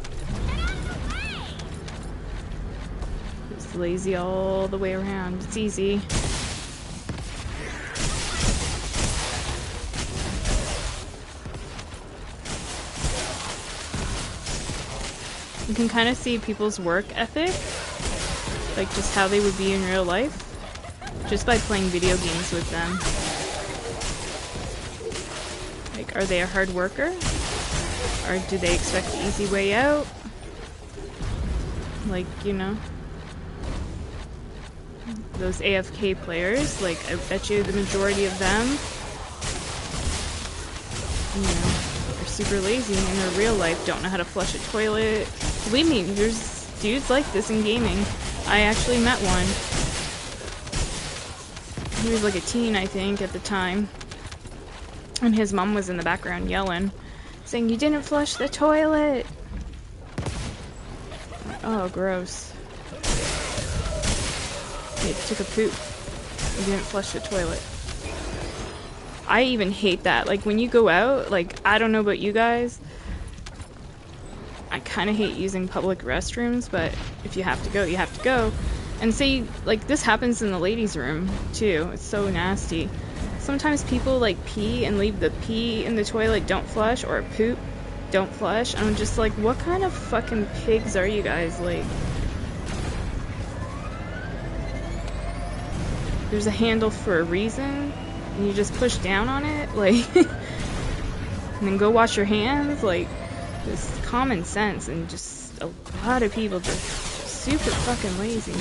Just lazy all the way around. It's easy. You can kind of see people's work ethic, like just how they would be in real life, just by playing video games with them. Like, are they a hard worker? Or do they expect the easy way out? Like, you know, those AFK players, like, I bet you the majority of them, you know, are super lazy in their real life, don't know how to flush a toilet. Believe me, there's dudes like this in gaming. I actually met one. He was like a teen, I think, at the time. And his mom was in the background yelling, saying, "You didn't flush the toilet!" Oh, gross. He took a poop. He didn't flush the toilet. I even hate that. Like, when you go out, like, I don't know about you guys, I kind of hate using public restrooms, but if you have to go, you have to go. And say, like, this happens in the ladies' room, too. It's so nasty. Sometimes people, like, pee and leave the pee in the toilet, don't flush, or poop, don't flush. I'm just like, what kind of fucking pigs are you guys? Like, there's a handle for a reason, and you just push down on it, like, and then go wash your hands, like, just common sense, and just a lot of people just super fucking lazy.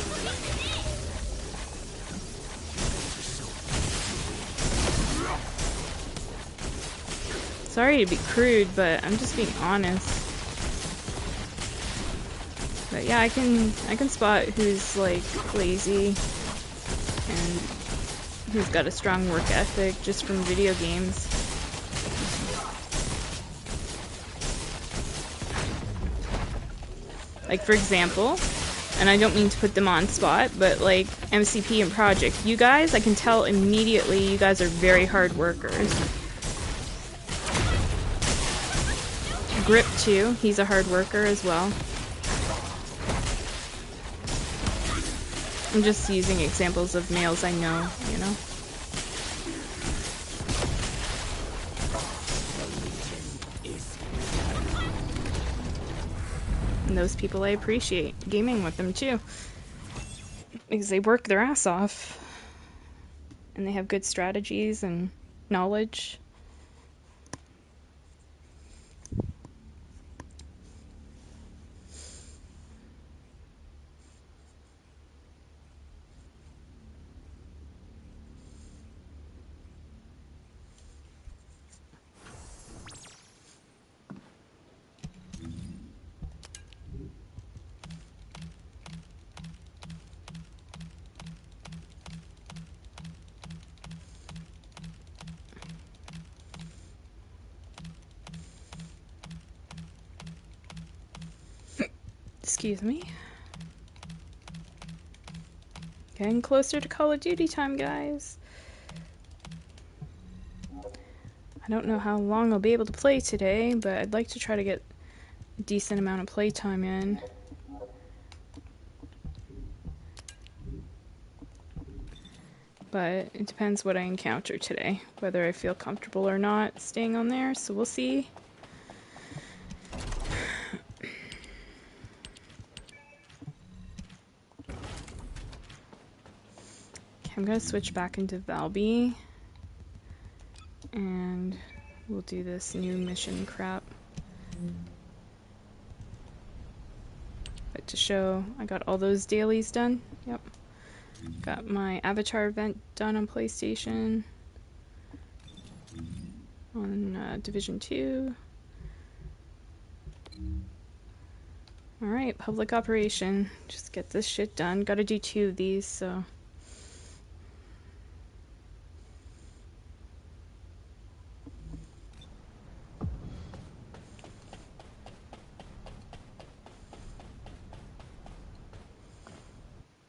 Sorry to be crude, but I'm just being honest. But yeah, I can spot who's like lazy and who's got a strong work ethic just from video games. Like, for example, and I don't mean to put them on spot, but like MCP and Project, you guys, I can tell immediately you guys are very hard workers. Grip too, he's a hard worker as well. I'm just using examples of males I know, you know? And those people I appreciate gaming with them too. Because they work their ass off. And they have good strategies and knowledge. Excuse me. Getting closer to Call of Duty time, guys. I don't know how long I'll be able to play today, but I'd like to try to get a decent amount of playtime in. But it depends what I encounter today, whether I feel comfortable or not staying on there, so we'll see. I'm gonna switch back into Valby, and we'll do this new mission crap. But to show I got all those dailies done. Yep. Got my avatar event done on PlayStation. On Division 2. Alright, public operation. Just get this shit done. Gotta do 2 of these, so...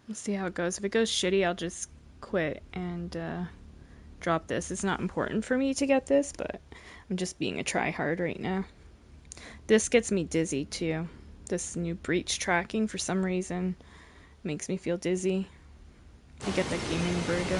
We'll see how it goes. If it goes shitty, I'll just quit and drop this. It's not important for me to get this, but I'm just being a tryhard right now. This gets me dizzy too. This new breach tracking, for some reason, makes me feel dizzy. I get that gaming vertigo.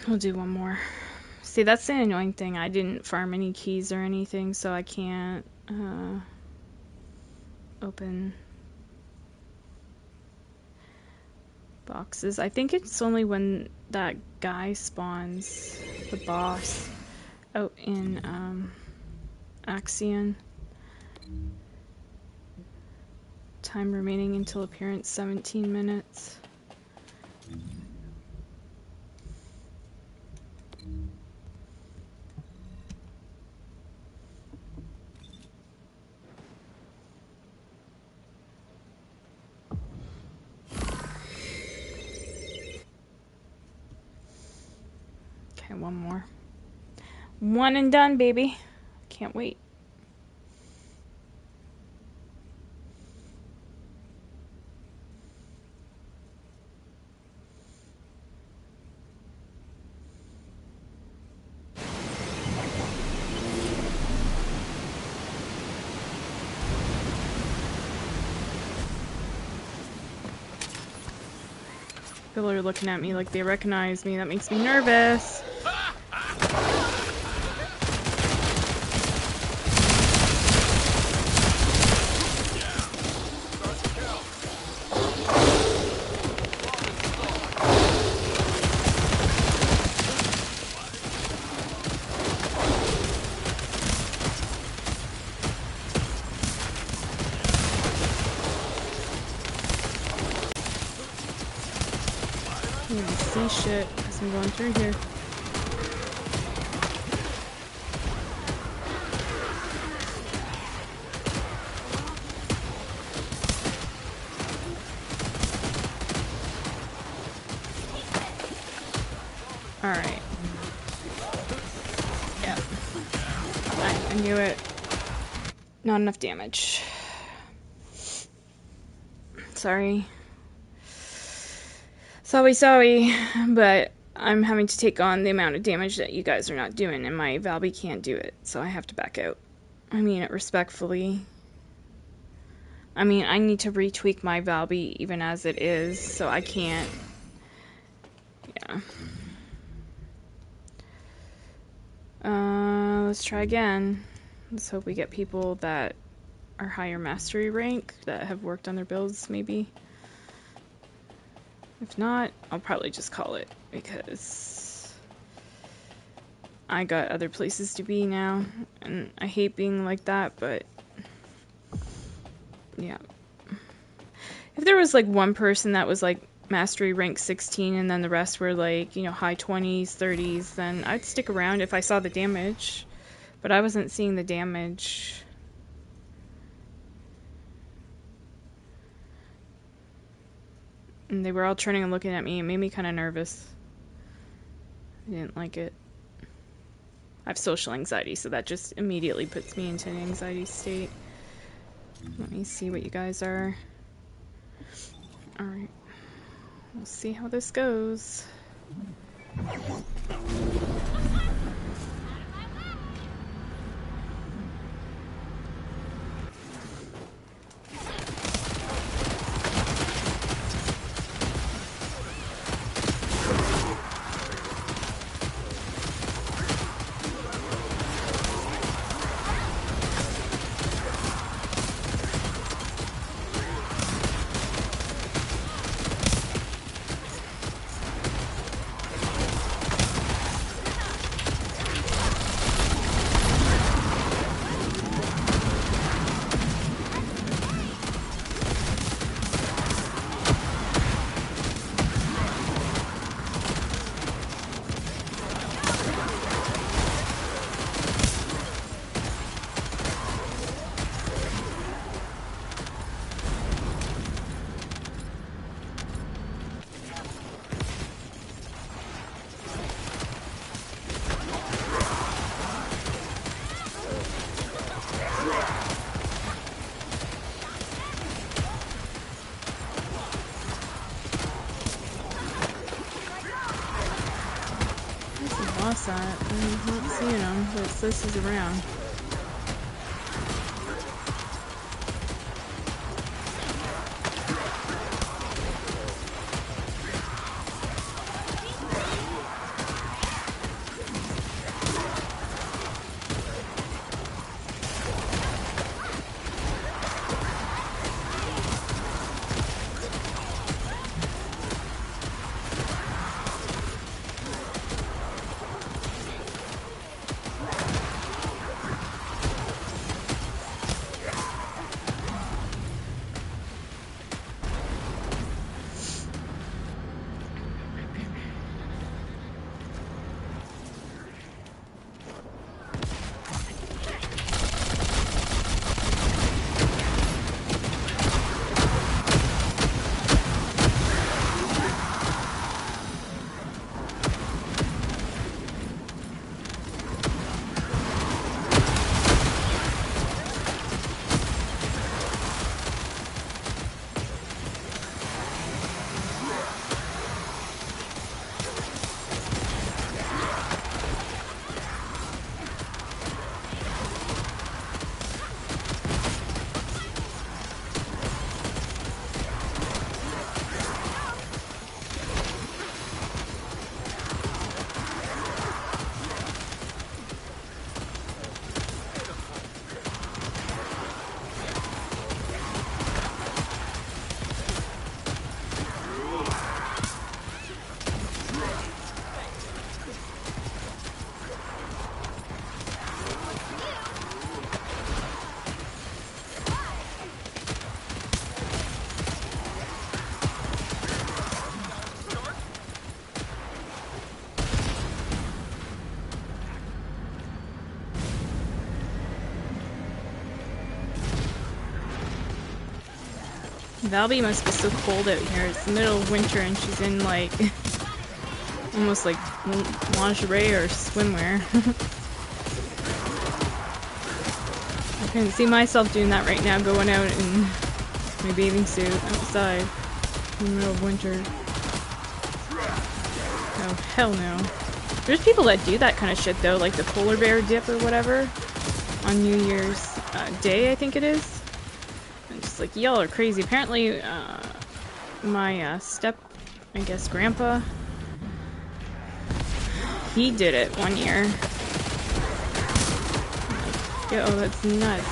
We'll do one more. See, that's the annoying thing. I didn't farm any keys or anything, so I can't open boxes. I think it's only when that guy spawns, the boss, out in Axion. Time remaining until appearance 17 minutes. Okay, one more. One and done, baby. Can't wait. People are looking at me like they recognize me. That makes me nervous. I can't even see shit as I'm going through here. Alright. Yep. I knew it. Not enough damage. Sorry. Sorry, but I'm having to take on the amount of damage that you guys are not doing, and my Valby can't do it, so I have to back out. I mean it respectfully. I mean, I need to retweak my Valby even as it is, so I can't. Yeah. Let's try again. Let's hope we get people that are higher mastery rank, that have worked on their builds, maybe. If not, I'll probably just call it, because I got other places to be now, and I hate being like that, but yeah. If there was like one person that was like mastery rank 16 and then the rest were like, you know, high 20s, 30s, then I'd stick around if I saw the damage. But I wasn't seeing the damage. And they were all turning and looking at me. It made me kind of nervous. I didn't like it. I have social anxiety, so that just immediately puts me into an anxiety state. Let me see what you guys are. Alright. We'll see how this goes. Boss at? I'm not seeing him, but it says he's around. Valby must be so cold out here. It's the middle of winter and she's in like almost like lingerie or swimwear. I couldn't see myself doing that right now, going out in my bathing suit outside in the middle of winter. Oh, hell no. There's people that do that kind of shit though, like the polar bear dip or whatever on New Year's Day, I think it is. And just like, y'all are crazy. Apparently, my I guess, grandpa, he did it one year. Yo, that's nuts.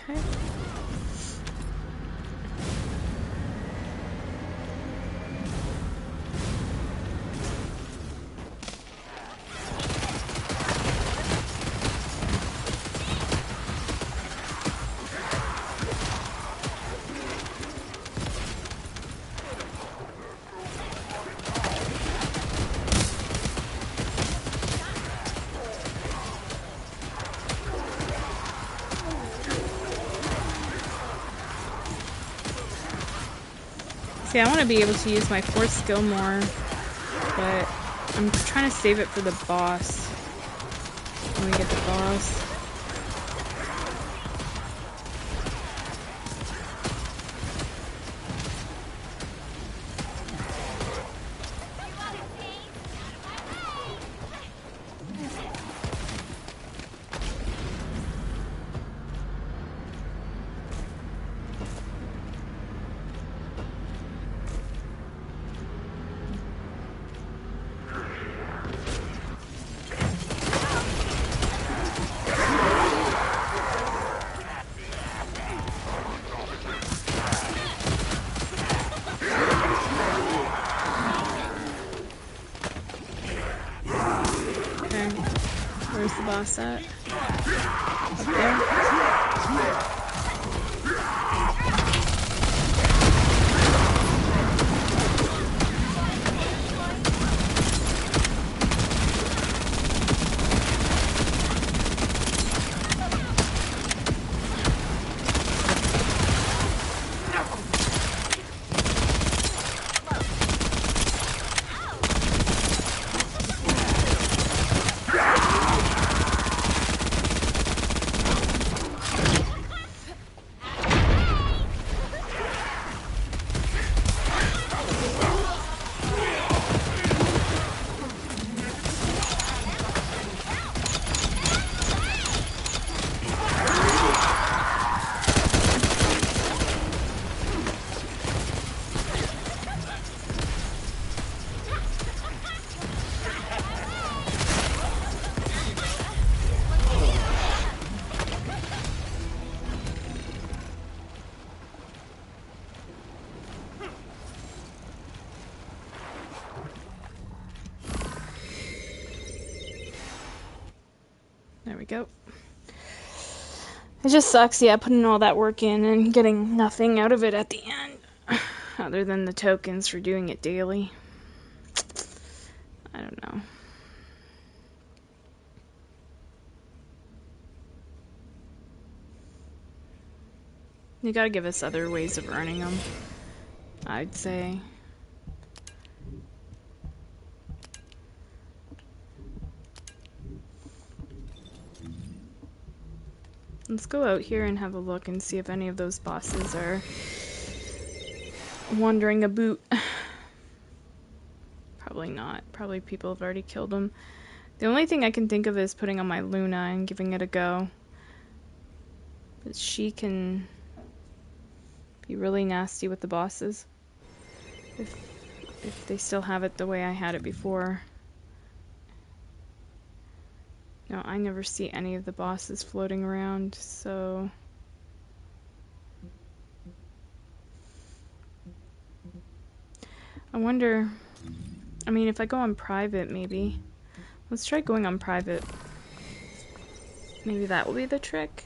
Okay. See, I want to be able to use my fourth skill more, but I'm trying to save it for the boss. When we get the boss. Where's the boss at? Up there? There we go. It just sucks, yeah, putting all that work in and getting nothing out of it at the end. Other than the tokens for doing it daily. I don't know. You gotta give us other ways of earning them, I'd say. Let's go out here and have a look and see if any of those bosses are wandering about. Probably not. Probably people have already killed them. The only thing I can think of is putting on my Luna and giving it a go. But she can be really nasty with the bosses. If they still have it the way I had it before. No, I never see any of the bosses floating around, so... I wonder... I mean, if I go on private, maybe. Let's try going on private. Maybe that will be the trick.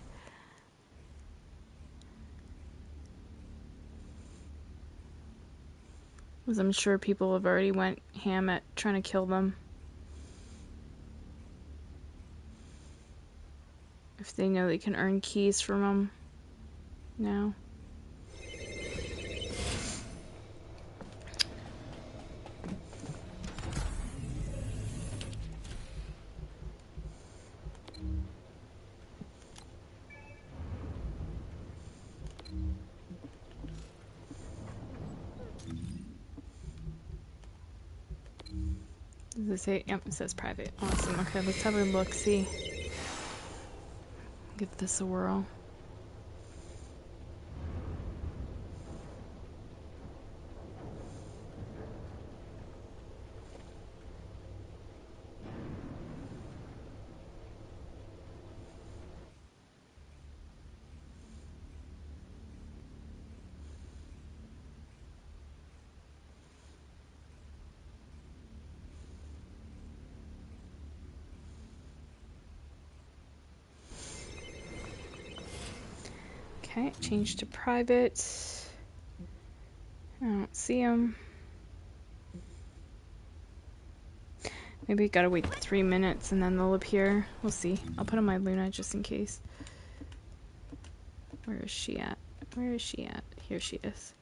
Because I'm sure people have already went ham at trying to kill them. If they know they can earn keys from them now. Does it say? Yep, it says private. Awesome. Okay, let's have a look, see. Give this a whirl. Okay, change to private. I don't see them. Maybe gotta wait 3 minutes and then they'll appear. We'll see. I'll put on my Luna just in case. Where is she at? Where is she at? Here she is.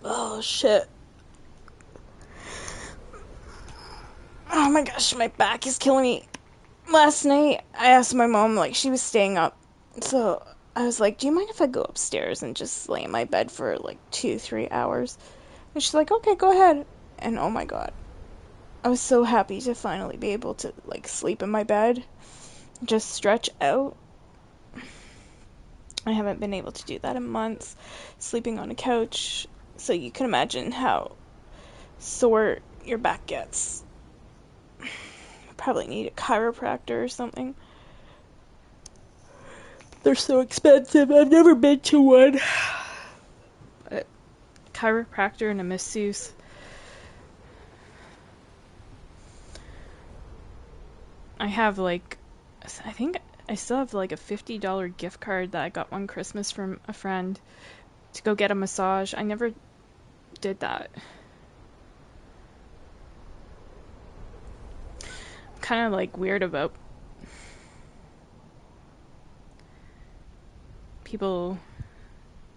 Oh shit. Oh my gosh, my back is killing me. Last night, I asked my mom, like, she was staying up. So, I was like, do you mind if I go upstairs and just lay in my bed for, like, 2-3 hours? And she's like, okay, go ahead. And oh my god. I was so happy to finally be able to, like, sleep in my bed. Just stretch out. I haven't been able to do that in months. Sleeping on a couch. So you can imagine how sore your back gets. Probably need a chiropractor or something. They're so expensive. I've never been to one. But chiropractor and a masseuse. I have like, I think I still have like a $50 gift card that I got one Christmas from a friend to go get a massage. I never did that. I'm kind of like weird about people,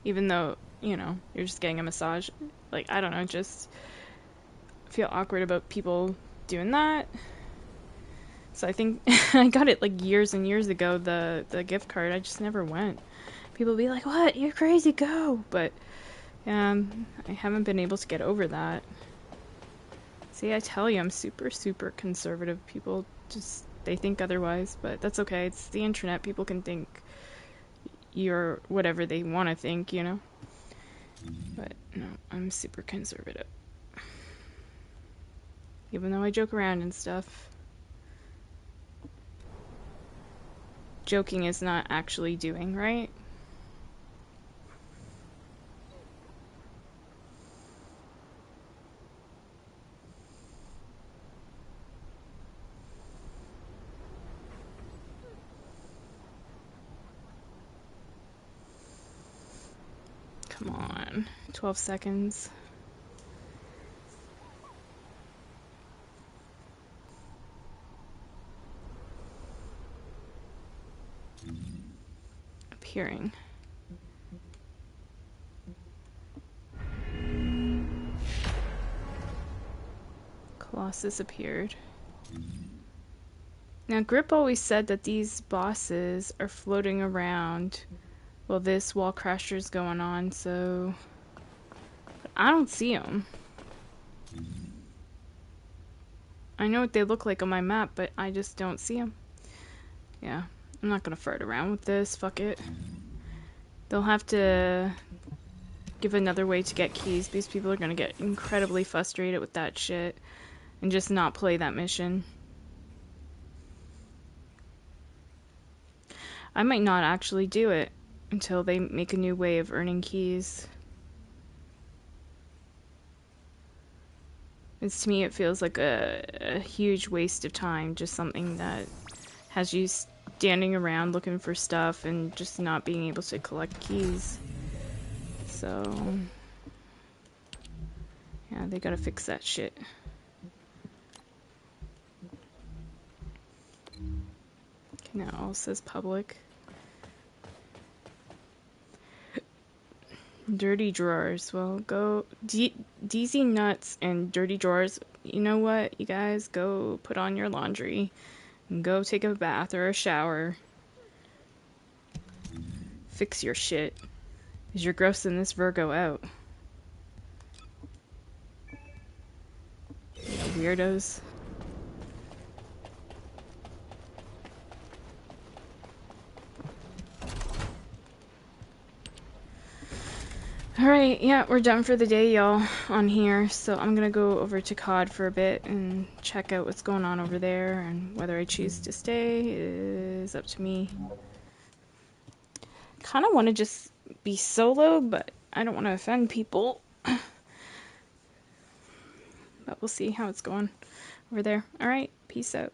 even though, you know, you're just getting a massage. Like, I don't know, just feel awkward about people doing that. So I think I got it like years and years ago, the gift card. I just never went. People be like, what? You're crazy, go! But I haven't been able to get over that. See, I tell you, I'm super, super conservative. People just, they think otherwise, but that's okay. It's the internet. People can think you're whatever they want to think, you know? But no, I'm super conservative. Even though I joke around and stuff. Joking is not actually doing, right? Come on. 12 seconds. Appearing. Colossus appeared. Now, Grip always said that these bosses are floating around while this wall crasher's going on, so... But I don't see them. I know what they look like on my map, but I just don't see them. Yeah, I'm not gonna fart around with this, fuck it. They'll have to give another way to get keys, because people are gonna get incredibly frustrated with that shit and just not play that mission. I might not actually do it until they make a new way of earning keys. It's, to me, it feels like a huge waste of time, just something that has you standing around looking for stuff and just not being able to collect keys. So, yeah, they gotta fix that shit. Okay, now it all says public. Dirty drawers. Well, go DZ nuts and dirty drawers. You know what, you guys, go put on your laundry and go take a bath or a shower. Fix your shit, because you're grossing this Virgo out. Weirdos. Alright, yeah, we're done for the day, y'all, on here. So I'm gonna go over to COD for a bit and check out what's going on over there, and whether I choose to stay is up to me. Kinda wanna just be solo, but I don't wanna offend people. But we'll see how it's going over there. Alright, peace out.